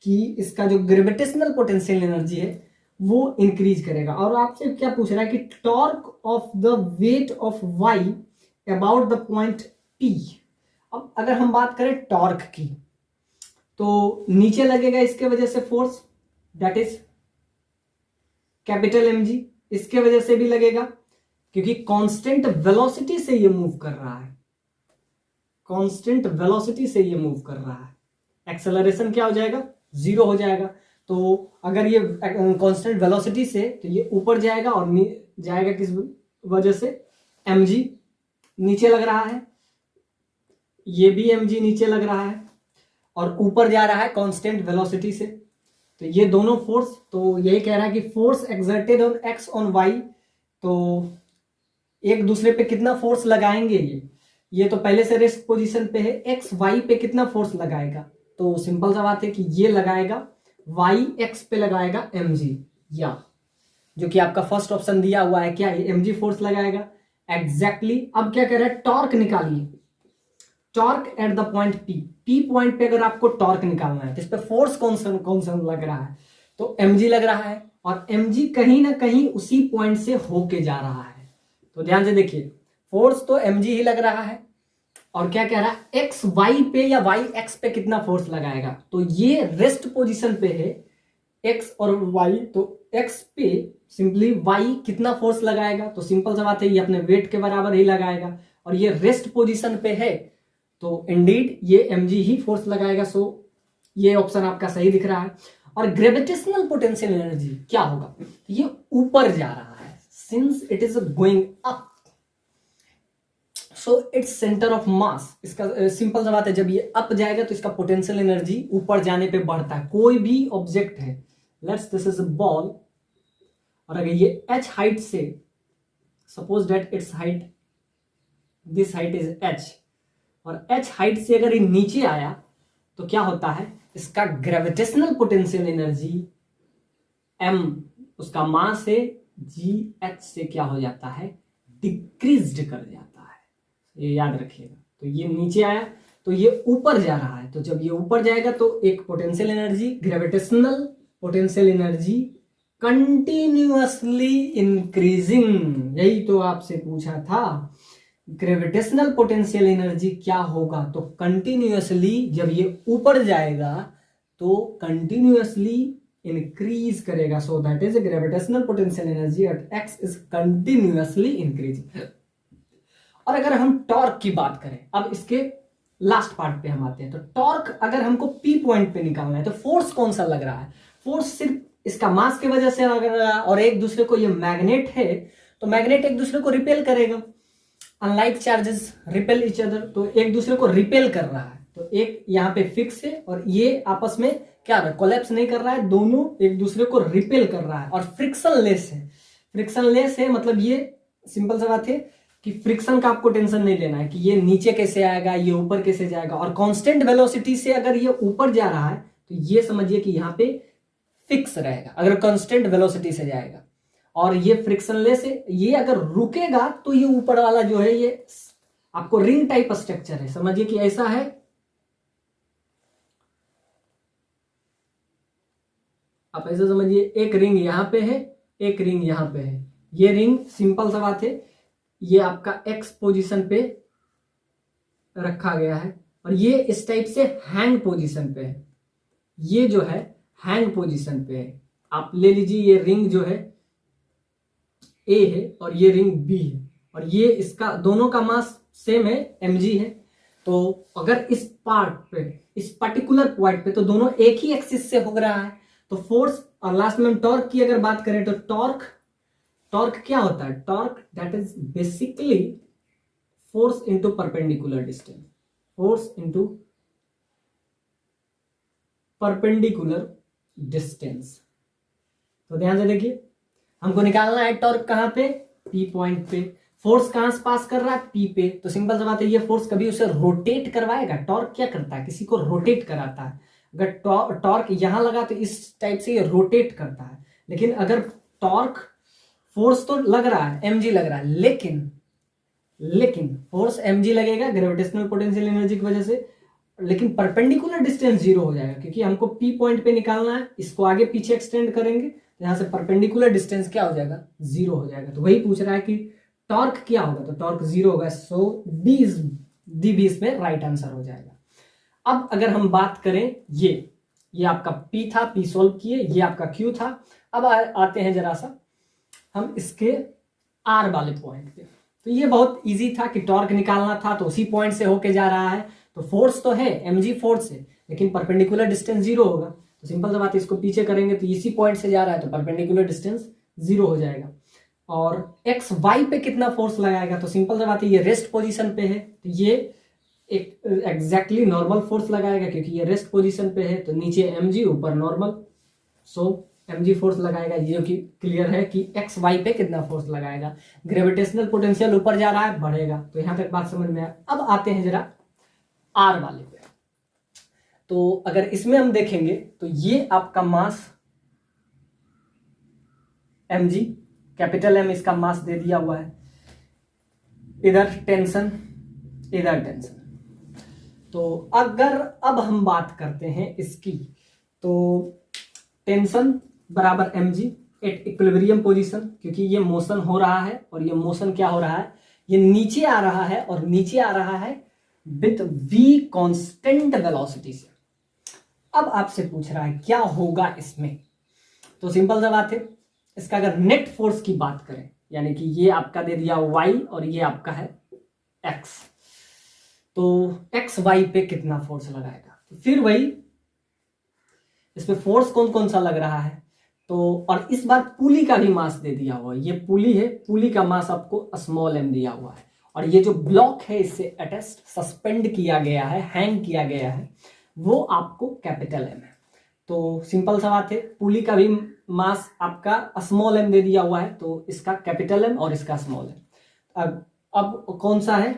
कि इसका जो ग्रेविटेशनल पोटेंशियल एनर्जी है वो इंक्रीज करेगा। और आपसे क्या पूछ रहा है कि torque of the weight of Y about the point P. अब अगर हम बात करें टॉर्क की, तो नीचे लगेगा इसके वजह से force, that is capital M G, इसके वजह से भी लगेगा क्योंकि कांस्टेंट वेलोसिटी से ये मूव कर रहा है, कांस्टेंट वेलोसिटी से ये मूव कर रहा है। एक्सेलरेशन क्या हो जाएगा, 0 हो जाएगा। तो अगर ये कांस्टेंट वेलोसिटी से, तो ये ऊपर जाएगा और जाएगा किस वजह से, एम जी नीचे लग रहा है, ये भी एम जी नीचे लग रहा है, और ऊपर जा रहा है कांस्टेंट वेलोसिटी से। तो ये दोनों फोर्स, तो यही कह रहा है कि force exerted on X on Y, तो एक दूसरे पे कितना फोर्स लगाएंगे, ये तो पहले से रेस्ट पोजीशन पे है, एक्स वाई पे कितना फोर्स लगाएगा। तो सिंपल सा बात है कि ये लगाएगा वाई एक्स पे लगाएगा एम जी, या जो कि आपका फर्स्ट ऑप्शन दिया हुआ है, क्या ये एम जी फोर्स लगाएगा एग्जैक्टली। अब क्या कह रहा है, टॉर्क निकालिए, torque at the point P, P point पे अगर आपको टॉर्क निकालना है तो इस पे फोर्स कौन सा लग रहा है, तो mg लग रहा है, और mg कहीं ना कहीं उसी पॉइंट से होके जा रहा है। तो ध्यान से देखिए, फोर्स तो mg ही लग रहा है, और क्या कह रहा है, एक्स वाई पे या वाई एक्स पे कितना फोर्स लगाएगा। तो ये रेस्ट पोजीशन पे है एक्स और वाई, तो एक्स पे सिंपली वाई कितना फोर्स लगाएगा, तो सिंपल सा बात है, ये अपने वेट के बराबर ही लगाएगा, और ये रेस्ट पोजीशन पे है तो इंडीड ये mg ही फोर्स लगाएगा। सो ये ऑप्शन आपका सही दिख रहा है। और ग्रेविटेशनल पोटेंशियल एनर्जी क्या होगा, ये ऊपर जा रहा है, since it is going up, so its centre of mass. इसका सिंपल सा बात है, जब ये अप जाएगा तो इसका पोटेंशियल एनर्जी ऊपर जाने पे बढ़ता है। कोई भी ऑब्जेक्ट है, let's this is a ball, और अगर ये h हाइट से, suppose that it's height, this height is h, और h हाइट से अगर ये नीचे आया तो क्या होता है, इसका ग्रेविटेशनल पोटेंशियल एनर्जी m, उसका मास है gh से क्या हो जाता है, डिक्रीज्ड कर जाता है, ये याद रखिएगा। तो ये नीचे आया तो ये ऊपर जा रहा है, तो जब ये ऊपर जाएगा तो एक potential energy, gravitational potential energy continuously increasing, यही तो आपसे पूछा था, ग्रेविटेशनल पोटेंशियल एनर्जी क्या होगा, तो कंटिन्यूअसली, जब ये ऊपर जाएगा तो कंटिन्यूअसली इंक्रीज करेगा। So that is gravitational potential energy at x is continuously increasing. और अगर हम टॉर्क की बात करें, अब इसके लास्ट पार्ट पे हम आते हैं, तो टॉर्क अगर हमको पी पॉइंट पे निकालना है तो फोर्स कौन सा लग रहा है, फोर्स सिर्फ इसका मास की वजह से लग रहा है, और एक दूसरे को, ये मैग्नेट है तो मैग्नेट एक दूसरे को रिपेल करेगा, unlike charges repel each other, तो एक दूसरे को रिपेल कर रहा है, तो एक यहाँ पे फिक्स है और ये आपस में क्या है, कोलैप्स नहीं कर रहा है, दोनों एक दूसरे को रिपेल कर रहा है, और फ्रिक्शन लेस है। फ्रिक्शन लेस है मतलब ये सिंपल सा बात है कि फ्रिक्शन का आपको टेंशन नहीं लेना है कि ये नीचे कैसे आएगा, ये ऊपर कैसे जाएगा, और कांस्टेंट वेलोसिटी से अगर ये ऊपर जा रहा है तो ये समझिए कि यहाँ पे फिक्स रहेगा अगर कांस्टेंट वेलोसिटी से जाएगा, और ये फ्रिक्शनलेस है, ये अगर रुकेगा तो ये ऊपर वाला जो है ये आपको रिंग टाइप स्ट्रक्चर है, समझिए कि ऐसा है, आप ऐसा समझिए, एक रिंग यहां पे है, एक रिंग यहां पे है, ये रिंग सिंपल सा बात है, ये आपका एक्स पोजीशन पे रखा गया है, और ये इस टाइप से हैंग पोजीशन पे है, ये जो है हैंग पोजीशन पे है। आप ले लीजिए, ये रिंग जो है ए है और ये रिंग बी है, और ये इसका दोनों का मास सेम है, mg है। तो अगर इस पार्ट पे, इस पर्टिकुलर पॉइंट पे, तो दोनों एक ही एक्सिस से हो रहा है, तो फोर्स, और लास्ट में टॉर्क की अगर बात करें तो टॉर्क क्या होता है, torque that is basically force into perpendicular distance, force into perpendicular distance. तो ध्यान से देखिए, हमको निकालना है टॉर्क कहां पे, पी पॉइंट पे, फोर्स कहां से पास कर रहा है, पी पे, तो सिंपल सी बात है, ये फोर्स कभी उसे रोटेट करवाएगा, टॉर्क क्या करता है, किसी को रोटेट कराता है, अगर टॉर्क यहां लगा तो इस टाइप से ये रोटेट करता है, लेकिन अगर टॉर्क, फोर्स तो लग रहा है, mg लग रहा है, लेकिन फोर्स mg लगेगा ग्रेविटेशनल पोटेंशियल एनर्जी की वजह से, लेकिन परपेंडिकुलर डिस्टेंस जीरो हो जाएगा, क्योंकि हमको पी पॉइंट पे निकालना है, इसको आगे पीछे एक्सटेंड करेंगे तो यहां से परपेंडिकुलर डिस्टेंस क्या हो जाएगा, जीरो हो जाएगा। तो वही पूछ रहा है कि टॉर्क क्या होगा, तो टॉर्क जीरो होगा, सो डी भी इसमें राइट आंसर हो जाएगा। अब अगर हम बात करें, ये आपका P था, P सोल्व किए, ये आपका Q था। अब आते हैं जरा सा हम इसके R वाले पॉइंट पे। तो ये बहुत इजी था कि टॉर्क निकालना था, तो उसी पॉइंट से होके जा रहा है, तो फोर्स तो है, mg फोर्स है, लेकिन परपेंडिकुलर डिस्टेंस जीरो होगा, तो सिंपल सा बात है, इसको पीछे करेंगे तो इसी पॉइंट से जा रहा है, तो परपेंडिकुलर डिस्टेंस जीरो हो जाएगा। और एक्स वाई पे कितना फोर्स लगाएगा, तो सिंपल सा बात है, ये रेस्ट पोजीशन पे है, तो ये एक एग्जैक्टली नॉर्मल फोर्स लगाएगा, क्योंकि ये रेस्ट पोजीशन पे है, तो नीचे mg ऊपर नॉर्मल, सो mg फोर्स लगाएगा, ये जो कि क्लियर है कि एक्स वाई पे कितना फोर्स लगाएगा। ग्रेविटेशनल पोटेंशियल ऊपर जा रहा है, बढ़ेगा, तो यहां तक बात समझ में आया। अब आते हैं जरा आर वाले पे, तो अगर इसमें हम देखेंगे तो ये आपका मास mg, कैपिटल M इसका मास दे दिया हुआ है, इधर टेंशन, इधर टेंशन। तो अगर अब हम बात करते हैं इसकी, तो टेंशन बराबर mg एट इक्विलिब्रियम पोजीशन, क्योंकि ये मोशन हो रहा है, और ये मोशन क्या हो रहा है, ये नीचे आ रहा है और नीचे आ रहा है विथ v कांस्टेंट वेलोसिटी से। अब आपसे पूछ रहा है क्या होगा इसमें, तो सिंपल सा बात है, इसका अगर नेट फोर्स की बात करें, यानी कि ये आपका दे दिया y और ये आपका है x, तो x y पे कितना फोर्स लगाएगा, तो फिर वही इस पे फोर्स कौन कौन सा लग रहा है, तो और इस बार पुली का भी मास दे दिया हुआ है, ये पुली है, पुली का मास आपको स्मॉल m दिया हुआ है, और ये जो ब्लॉक है इससे अटैच्ड सस्पेंड किया गया है, हैंग किया गया है, वो आपको कैपिटल M है। तो सिंपल सा बात है, पुली का भी मास आपका स्मॉल m दे दिया हुआ है, तो इसका कैपिटल M और इसका स्मॉल m। अब कौन सा है,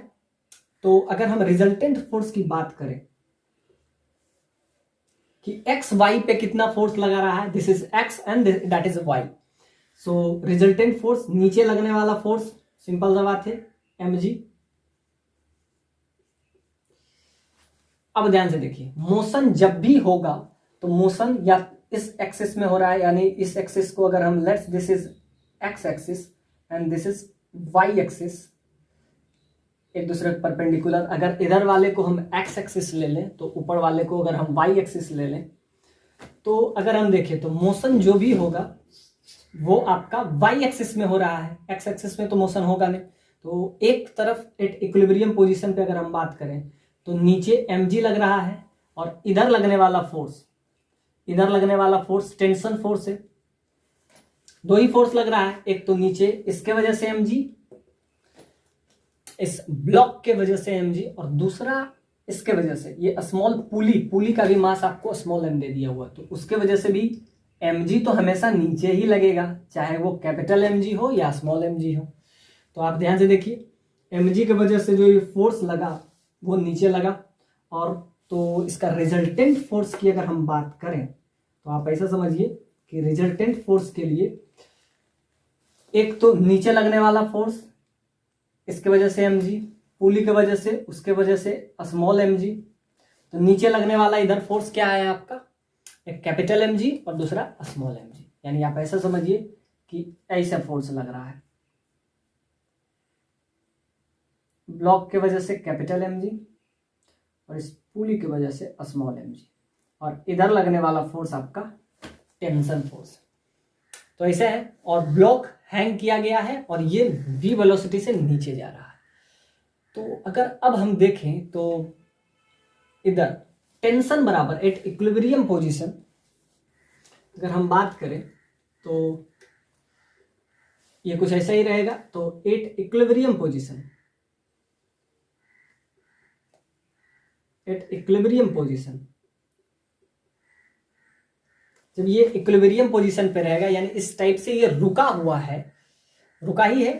तो अगर हम रिजल्टेंट फोर्स की बात करें कि x y पे कितना फोर्स लगा रहा है, this is x and that is y, so resultant force नीचे लगने वाला फोर्स सिंपल सा बात है mg। अब ध्यान से देखिए, मोशन जब भी होगा तो मोशन या इस एक्सिस में हो रहा है, यानी इस एक्सिस को अगर हम let's this is x axis and this is y axis, एक दूसरे के परपेंडिकुलर, अगर इधर वाले को हम x एक्सिस ले लें तो ऊपर वाले को अगर हम y एक्सिस ले लें, तो अगर हम देखें तो मोशन जो भी होगा वो आपका y एक्सिस में हो रहा है, x एक्सिस में तो मोशन होगा नहीं। तो एक तरफ एट इक्विलिब्रियम पोजीशन पे अगर हम बात करें तो नीचे mg लग रहा है, और इधर लगने वाला फोर्स टेंशन फोर्स है, दो ही फोर्स लग रहा है, एक तो नीचे इसके वजह से mg, इस ब्लॉक के वजह से mg, और दूसरा इसके वजह से ये स्मॉल पुली का भी मास आपको स्मॉल m दे दिया हुआ, तो उसके वजह से भी mg तो हमेशा नीचे ही लगेगा, चाहे वो कैपिटल mg हो या स्मॉल mg हो। तो आप ध्यान से देखिए, mg की वजह से जो ये फोर्स लगा वो नीचे लगा, और तो इसका रिजल्टेंट फोर्स की अगर हम बात करें तो आप ऐसा समझिए कि रिजल्टेंट फोर्स के लिए एक तो नीचे लगने वाला फोर्स इसके वजह से mg, पुली की वजह से उसके वजह से स्मॉल mg, तो नीचे लगने वाला इधर फोर्स क्या है आपका, एक कैपिटल mg और दूसरा स्मॉल mg, यानी आप ऐसा समझिए कि ऐसा फोर्स लग रहा है, ब्लॉक के वजह से कैपिटल mg और इस पुली की वजह से स्मॉल mg, और इधर लगने वाला फोर्स आपका टेंशन फोर्स। तो ऐसे है, और ब्लॉक हैंग किया गया है और ये v वेलोसिटी से नीचे जा रहा है। तो अगर अब हम देखें तो इधर टेंशन बराबर एट इक्विलिब्रियम पोजीशन अगर हम बात करें तो ये कुछ ऐसा ही रहेगा, तो एट इक्विलिब्रियम पोजीशन जब ये इक्विलिब्रियम पोजीशन पे रहेगा, यानी इस टाइप से ये रुका ही है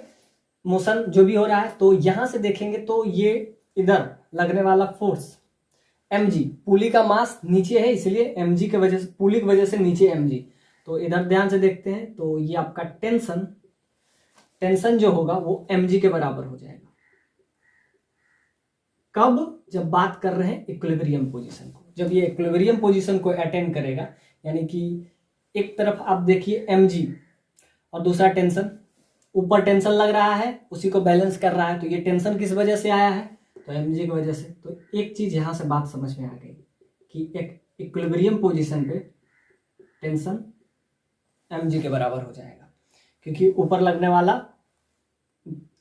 मोशन जो भी हो रहा है, तो यहां से देखेंगे तो ये इधर लगने वाला फोर्स mg, पुली का मास नीचे है इसलिए mg की वजह से, पुली की वजह से नीचे mg, तो इधर ध्यान से देखते हैं तो ये आपका टेंशन जो होगा वो mg के बराबर हो जाएगा। कब, जब बात कर रहे हैं इक्विलिब्रियम पोजीशन को, जब ये इक्विलिब्रियम पोजीशन को अटेंड करेगा, यानी कि एक तरफ आप देखिए mg और दूसरा टेंशन, ऊपर टेंशन लग रहा है उसी को बैलेंस कर रहा है, तो ये टेंशन किस वजह से आया है, तो mg की वजह से। तो एक चीज यहां से बात समझ में आ गई कि एक इक्विलिब्रियम पोजीशन पे टेंशन mg के बराबर हो जाएगा, क्योंकि ऊपर लगने वाला,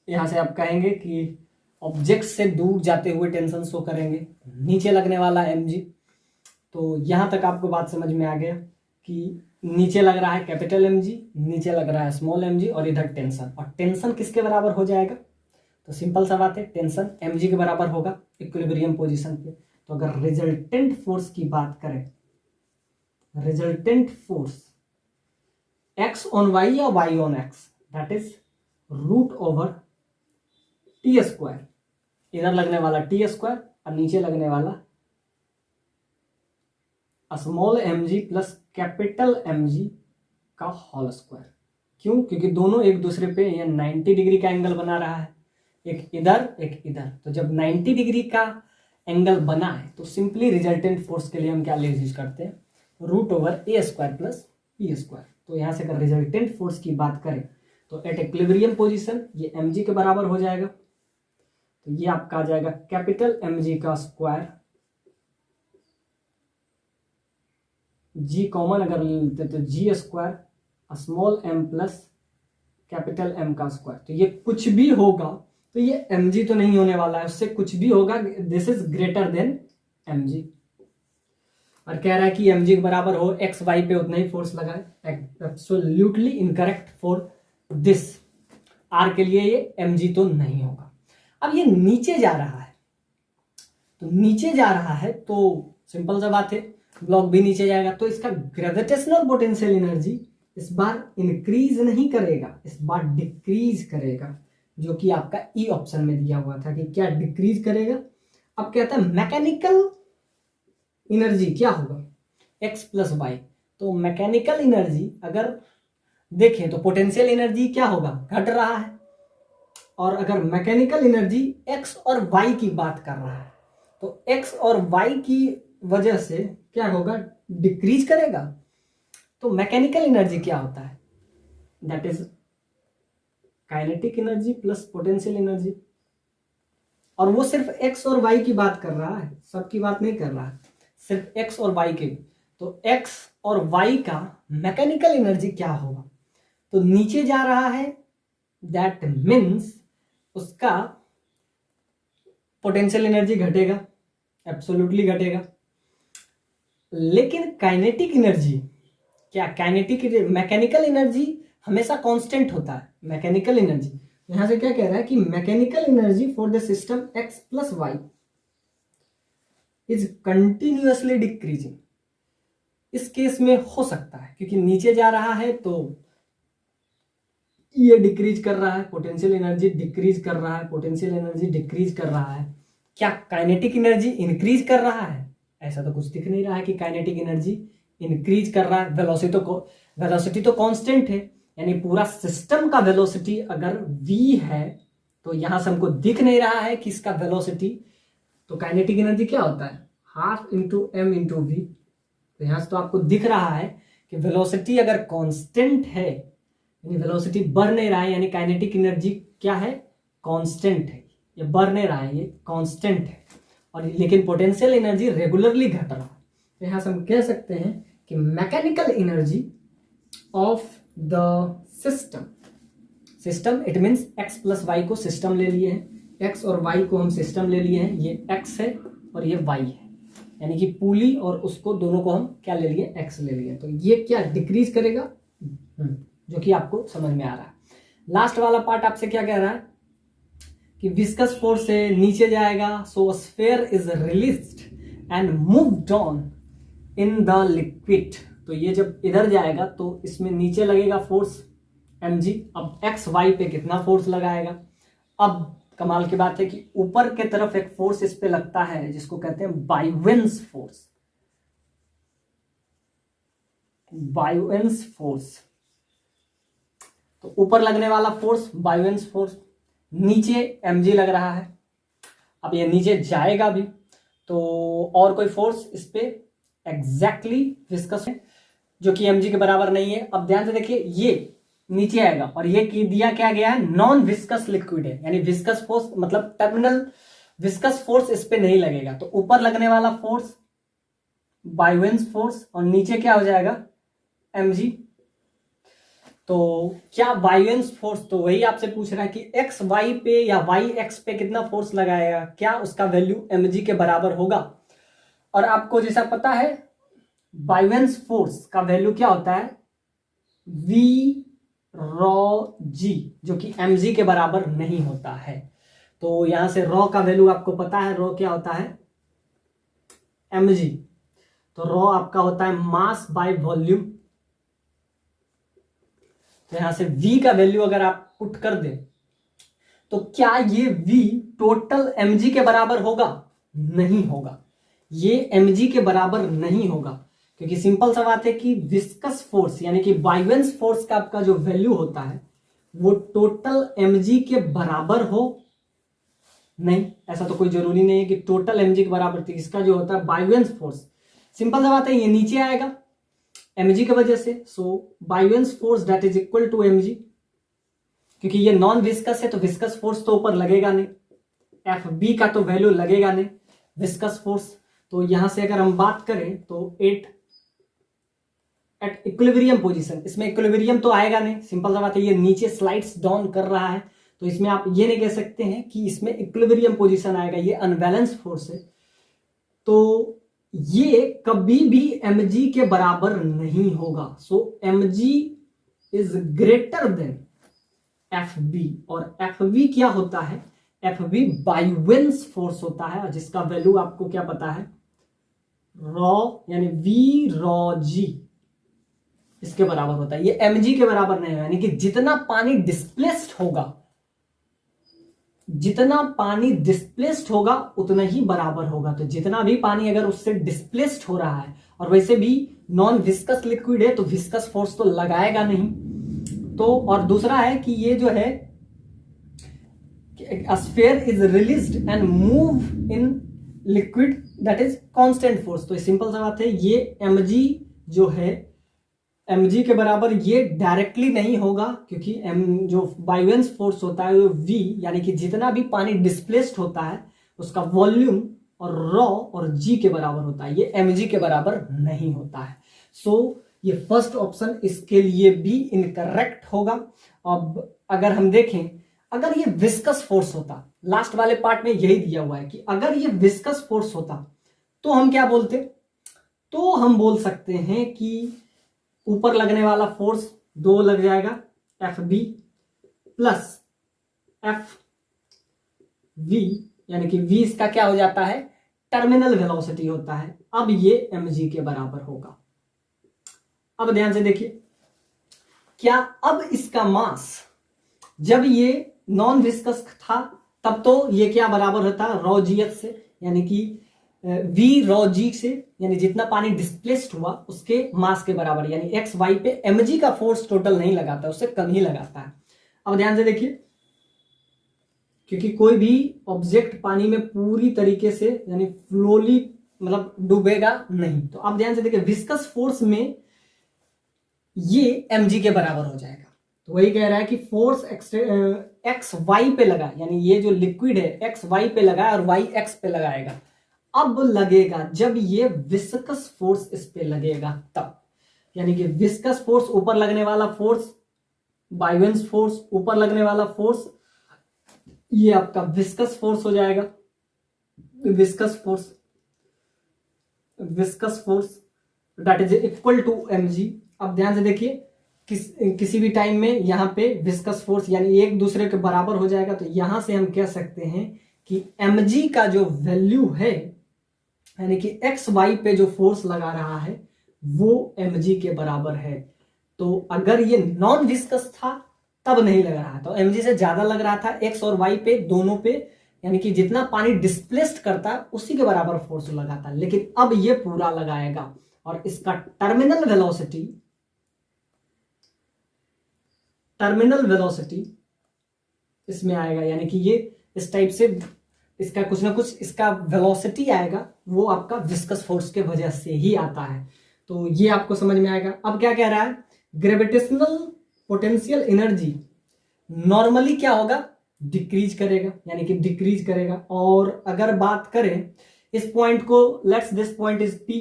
यहां से आप कहेंगे कि ऑब्जेक्ट से दूर जाते हुए टेंशन शो करेंगे, नीचे लगने वाला mg। तो यहां तक आपको बात समझ में आ गया कि नीचे लग रहा है कैपिटल mg, नीचे लग रहा है स्मॉल mg, और इधर टेंशन, और टेंशन किसके बराबर हो जाएगा, तो सिंपल सा बात है, टेंशन mg के बराबर होगा इक्विलिब्रियम पोजीशन पे। तो अगर रिजल्टेंट फोर्स की बात करें, resultant force x on y या y on x, that is root over T square, इधर लगने वाला टी स्क्वायर और नीचे लगने वाला small mg plus capital mg का होल स्क्वायर। क्यों, क्योंकि दोनों एक दूसरे पे ये 90 डिग्री का एंगल बना रहा है, एक इधर एक इधर, तो जब 90 डिग्री का एंगल बना है तो सिंपली रिजल्टेंट फोर्स के लिए हम क्या यूज करते हैं, रूट ओवर ए स्क्वायर प्लस पी स्क्वायर। तो यहां से अगर रिजल्टेंट फोर्स की बात करें तो एट इक्विलिब्रियम पोजीशन ये mg के बराबर हो जाएगा, तो ये आपका आ जाएगा कैपिटल mg का स्क्वायर, g कॉमन अगर लेते तो g square small m plus capital M का स्क्वायर। तो ये कुछ भी होगा तो ये mg तो नहीं होने वाला है, उससे कुछ भी होगा this is greater than mg। और कह रहा है कि mg के बराबर हो x y पे उतना ही फोर्स लगाए, absolutely incorrect for this. r के लिए ये mg तो नहीं होगा। अब ये नीचे जा रहा है, तो नीचे जा रहा है तो सिंपल सा बात है, ब्लॉक भी नीचे जाएगा, तो इसका ग्रेविटेशनल पोटेंशियल एनर्जी इस बार इंक्रीज नहीं करेगा, इस बार डिक्रीज करेगा, जो कि आपका ई ऑप्शन में दिया हुआ था कि क्या डिक्रीज करेगा। अब कहता है मैकेनिकल एनर्जी क्या होगा, एक्स प्लस वाई। तो मैकेनिकल एनर्जी अगर देखें तो पोटेंशियल एनर्जी क्या होगा, घट रहा है, और अगर मैकेनिकल एनर्जी एक्स और वाई की बात कर रहा है तो एक्स और वाई की वजह से क्या होगा, डिक्रीज करेगा। तो मैकेनिकल एनर्जी क्या होता है, that is kinetic energy plus potential energy, और वो सिर्फ एक्स और वाई की बात कर रहा है, सबकी बात नहीं कर रहा है, सिर्फ एक्स और वाई की। तो एक्स और वाई का मैकेनिकल एनर्जी क्या होगा, तो नीचे जा रहा है, दैट मीन्स उसका पोटेंशियल एनर्जी घटेगा, एब्सोल्युटली घटेगा। लेकिन काइनेटिक एनर्जी क्या, काइनेटिक मैकेनिकल एनर्जी हमेशा कांस्टेंट होता है। मैकेनिकल एनर्जी यहां से क्या कह रहा है कि mechanical energy for the system X plus Y is continuously decreasing. इस केस में हो सकता है क्योंकि नीचे जा रहा है तो ये डिक्रीज कर रहा है, पोटेंशियल एनर्जी डिक्रीज कर रहा है, पोटेंशियल एनर्जी डिक्रीज कर रहा है। क्या काइनेटिक एनर्जी इंक्रीज कर रहा है, ऐसा तो कुछ दिख नहीं रहा है कि काइनेटिक एनर्जी इंक्रीज कर रहा है। वेलोसिटी तो कांस्टेंट है, यानी पूरा सिस्टम का वेलोसिटी अगर v है तो यहां से हमको दिख नहीं रहा है कि इसका वेलोसिटी, तो काइनेटिक एनर्जी क्या होता है, half into M into V. तो यहां से तो आपको दिख रहा है कि वेलोसिटी अगर कांस्टेंट है, यानी वेलोसिटी बढ़ नहीं रहा है, यानी काइनेटिक एनर्जी क्या है, कांस्टेंट है, ये बढ़ नहीं रहा है, ये कांस्टेंट है। और लेकिन पोटेंशियल एनर्जी रेगुलरली घट रहा है। तो यहां से हम कह सकते हैं कि mechanical energy of the system it means X plus Y को सिस्टम ले लिए हैं, एक्स और वाई को हम सिस्टम ले लिए हैं, ये एक्स है और ये वाई है, यानी कि पुली और उसको दोनों को हम क्या ले लिए, एक्स ले लिए। तो ये क्या डिक्रीज करेगा, जो कि आपको समझ में आ रहा है। लास्ट वाला पार्ट आपसे क्या कह रहा है कि विस्कस फोर्स से नीचे जाएगा, so sphere is released and moved on in the liquid. तो ये जब इधर जाएगा तो इसमें नीचे लगेगा फोर्स mg। अब एक्स वाई पे कितना फोर्स लगाएगा। अब कमाल की बात है कि ऊपर के तरफ एक फोर्स इस पे लगता है जिसको कहते हैं बायोवेंस फोर्स। बायोवेंस फोर्स, तो ऊपर लगने वाला फोर्स बायोवेंस फोर्स, नीचे mg लग रहा है। अब ये नीचे जाएगा भी तो और कोई फोर्स इस पे एग्जैक्टली विस्कस है जो कि mg के बराबर नहीं है। अब ध्यान से देखिए, ये नीचे आएगा और ये की दिया क्या गया है, नॉन विस्कस लिक्विड है, यानी विस्कस फोर्स मतलब टर्मिनल विस्कस फोर्स इस पे नहीं लगेगा। तो ऊपर लगने वाला फोर्स बायोवेंस फोर्स और नीचे क्या हो जाएगा, mg। तो क्या बायोवेंस फोर्स, तो वही आपसे पूछ रहा है कि एक्स वाई पे या वाई एक्स पे कितना फोर्स लगाएगा, क्या उसका वैल्यू mg के बराबर होगा। और आपको जैसा पता है बायोवेंस फोर्स का वैल्यू क्या होता है, v रॉ g, जो कि mg के बराबर नहीं होता है। तो यहां से रॉ का वैल्यू आपको पता है, रॉ क्या होता है, mg। तो रॉ आपका होता है मास बाय वॉल्यूम। तो यहां से v का वैल्यू अगर आप पुट कर दें तो क्या ये v टोटल mg के बराबर होगा, नहीं होगा, ये mg के बराबर नहीं होगा। क्योंकि सिंपल सा बात है कि विस्कस फोर्स यानी कि बायोवेंस फोर्स का आपका जो वैल्यू होता है वो टोटल mg के बराबर हो, नहीं, ऐसा तो कोई जरूरी नहीं है कि टोटल mg के बराबर थी। इसका जो होता है बायोवेंस फोर्स, सिंपल सा बात है, ये नीचे आएगा mg की वजह से, so buoyancy force that is equal to mg। क्योंकि ये नॉन विस्कस है तो विस्कस फोर्स तो ऊपर लगेगा नहीं, एफ बी का तो वैल्यू लगेगा नहीं विस्कस फोर्स। तो यहां से अगर हम बात करें तो एट इक्विलिब्रियम पोजीशन, इसमें इक्विलिब्रियम तो आएगा नहीं, सिंपल सा बात है, ये नीचे स्लाइड्स डाउन कर रहा है, तो इसमें आप ये नहीं कह सकते हैं कि इसमें इक्विलिब्रियम पोजीशन आएगा, ये अनबैलेंस फोर्स है। तो ये कभी भी mg के बराबर नहीं होगा। सो mg is greater than fb, और fb क्या होता है, fb बाइवेंस फोर्स होता है, जिसका वैल्यू आपको क्या पता है, रॉ यानी v रॉ g इसके बराबर होता है। ये mg के बराबर नहीं है, यानी कि जितना पानी डिस्प्लेस्ड होगा, जितना पानी डिस्प्लेस्ड होगा उतना ही बराबर होगा। तो जितना भी पानी अगर उससे डिस्प्लेस्ड हो रहा है, और वैसे भी नॉन विस्कस लिक्विड है तो विस्कस फोर्स तो लगाएगा नहीं। तो और दूसरा है कि ये जो है sphere is released and move in liquid that is constant force. तो सिंपल सा बात है, ये mg जो है mg के बराबर ये डायरेक्टली नहीं होगा, क्योंकि जो बाइवेंस फोर्स होता है वो v, यानी कि जितना भी पानी डिस्प्लेस्ड होता है उसका वॉल्यूम और रॉ और g के बराबर होता है, ये mg के बराबर नहीं होता है। सो ये फर्स्ट ऑप्शन इसके लिए भी इनकरेक्ट होगा। अब अगर हम देखें, अगर ये विस्कस फोर्स होता, लास्ट वाले पार्ट में यही दिया हुआ है कि अगर ये विस्कस फोर्स होता तो हम क्या बोलते, तो हम बोल सकते हैं कि ऊपर लगने वाला फोर्स 2 लग जाएगा F B plus F V, यानी कि वी इसका क्या हो जाता है, टर्मिनल वेलोसिटी होता है। अब ये mg के बराबर होगा। अब ध्यान से देखिए, क्या अब इसका मास, जब ये नॉन विस्कस था तब तो ये क्या बराबर होता है, रॉ जी एच से, यानी कि v रॉ जी से, यानी जितना पानी डिस्प्लेस्ड हुआ उसके मास के बराबर, यानी एक्स वाई पे mg का फोर्स टोटल नहीं लगाता, उससे कम ही लगाता है। अब ध्यान से देखिए, क्योंकि कोई भी ऑब्जेक्ट पानी में पूरी तरीके से यानी फ्लोली मतलब डूबेगा नहीं, तो अब ध्यान से देखिए विस्कस फोर्स में ये mg के बराबर हो जाएगा। तो वही कह रहा है कि फोर्स एक्स वाई पे लगा, यानी ये जो लिक्विड है एक्स वाई पे लगा और वाई एक्स पे लगाएगा। अब लगेगा जब ये विस्कस फोर्स इस पे लगेगा तब, यानी कि विस्कस फोर्स ऊपर लगने वाला फोर्स, बाइवेंस फोर्स ऊपर लगने वाला फोर्स, ये आपका विस्कस फोर्स हो जाएगा, viscous force that is equal to mg। अब ध्यान से देखिए, किसी भी टाइम में यहां पे विस्कस फोर्स यानी एक दूसरे के बराबर हो जाएगा, तो यहां से हम कह सकते हैं कि mg का जो वैल्यू है, यानी कि एक्स वाई पे जो फोर्स लगा रहा है वो mg के बराबर है। तो अगर ये नॉन विस्कस था तब नहीं लग रहा, तो mg से ज्यादा लग रहा था एक्स और वाई पे, दोनों पे, यानी कि जितना पानी डिस्प्लेस्ड करता उसी के बराबर फोर्स लगाता, लेकिन अब ये पूरा लगाएगा और इसका टर्मिनल वेलोसिटी इसमें आएगा, यानी कि ये इस टाइप से इसका कुछ ना कुछ इसका वेलोसिटी आएगा, वो आपका विस्कस फोर्स के वजह से ही आता है। तो ये आपको समझ में आएगा। अब क्या कह रहा है, ग्रेविटेशनल पोटेंशियल एनर्जी नॉर्मली क्या होगा, डिक्रीज करेगा, यानी कि डिक्रीज करेगा। और अगर बात करें इस पॉइंट को, let's this point is P,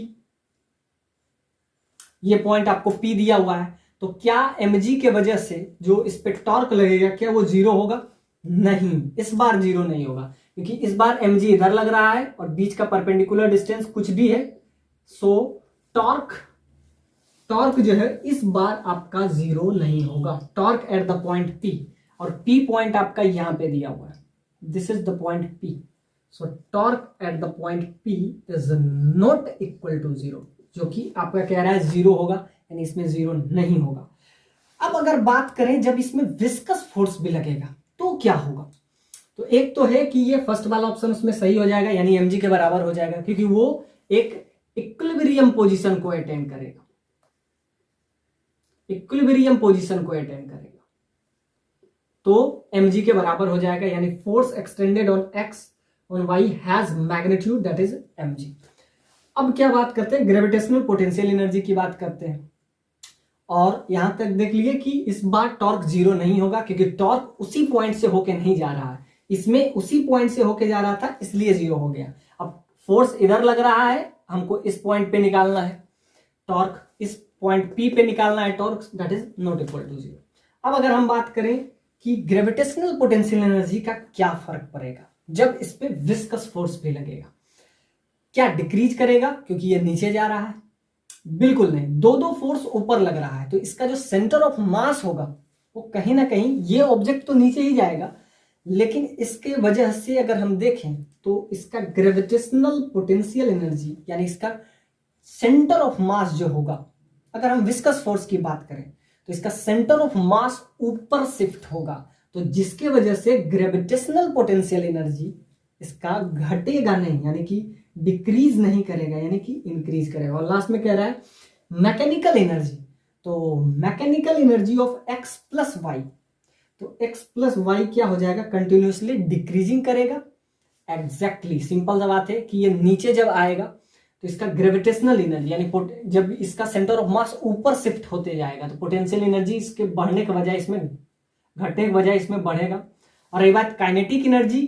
ये पॉइंट आपको P दिया हुआ है, तो क्या mg के वजह से जो इस पे टॉर्क लगेगा क्या वो जीरो होगा, नहीं, इस बार जीरो नहीं होगा, क्योंकि इस बार mg इधर लग रहा है और बीच का परपेंडिकुलर डिस्टेंस कुछ भी है। सो टॉर्क जो है इस बार आपका जीरो नहीं होगा, torque at the point P, और P पॉइंट आपका यहां पे दिया हुआ है, this is the point P। So torque at the point P is not equal to zero, जो कि आपका कह रहा है जीरो होगा, यानी इसमें जीरो नहीं होगा। अब अगर बात करें जब इसमें विस्कस फोर्स भी लगेगा तो क्या होगा, तो एक तो है कि ये फर्स्ट वाला ऑप्शन उसमें सही हो जाएगा, यानी mg के बराबर हो जाएगा, क्योंकि वो एक इक्विलिब्रियम पोजीशन को अटेन करेगा, तो mg के बराबर हो जाएगा, यानी force extended on x on y has magnitude that is mg। अब क्या बात करते हैं, ग्रेविटेशनल पोटेंशियल एनर्जी की बात करते हैं, और यहां तक देख लिए कि इस बार टॉर्क जीरो नहीं होगा, क्योंकि टॉर्क उसी पॉइंट से होके नहीं जा रहा है, इसमें उसी पॉइंट से होके जा रहा था, इसलिए 0 हो गया। अब फोर्स इधर लग रहा है, हमको इस पॉइंट पे निकालना है टॉर्क, इस पॉइंट P पे निकालना है torque, that is not equal to 0। अब अगर हम बात करें कि ग्रेविटेशनल पोटेंशियल एनर्जी का क्या फर्क पड़ेगा जब इस पे विस्कस फोर्स भी लगेगा, क्या डिक्रीज करेगा क्योंकि ये नीचे जा रहा है? बिल्कुल नहीं, दो फोर्स ऊपर लग रहा है, तो इसका जो सेंटर ऑफ मास होगा वो कहीं ना कहीं, ये ऑब्जेक्ट तो नीचे ही जाएगा, लेकिन इसके वजह से अगर हम देखें तो इसका ग्रेविटेशनल पोटेंशियल एनर्जी यानी इसका सेंटर ऑफ मास जो होगा, अगर हम विस्कस फोर्स की बात करें तो इसका सेंटर ऑफ मास ऊपर शिफ्ट होगा, तो जिसके वजह से ग्रेविटेशनल पोटेंशियल एनर्जी इसका घटेगा नहीं, यानी कि डिक्रीज नहीं करेगा, यानी कि इंक्रीज करेगा। और लास्ट में कह रहा है मैकेनिकल एनर्जी, तो mechanical energy of X plus Y, तो एक्स प्लस वाई क्या हो जाएगा, कंटिन्यूसली डिक्रीजिंग करेगा। एग्जैक्टली सिंपल सा बात है कि ये नीचे जब आएगा तो इसका ग्रेविटेशनल एनर्जी यानी जब इसका सेंटर ऑफ मास ऊपर शिफ्ट होते जाएगा तो पोटेंशियल एनर्जी इसके बढ़ने के बजाय इसमें घटने के बजाय इसमें बढ़ेगा। और रही बात काइनेटिक एनर्जी,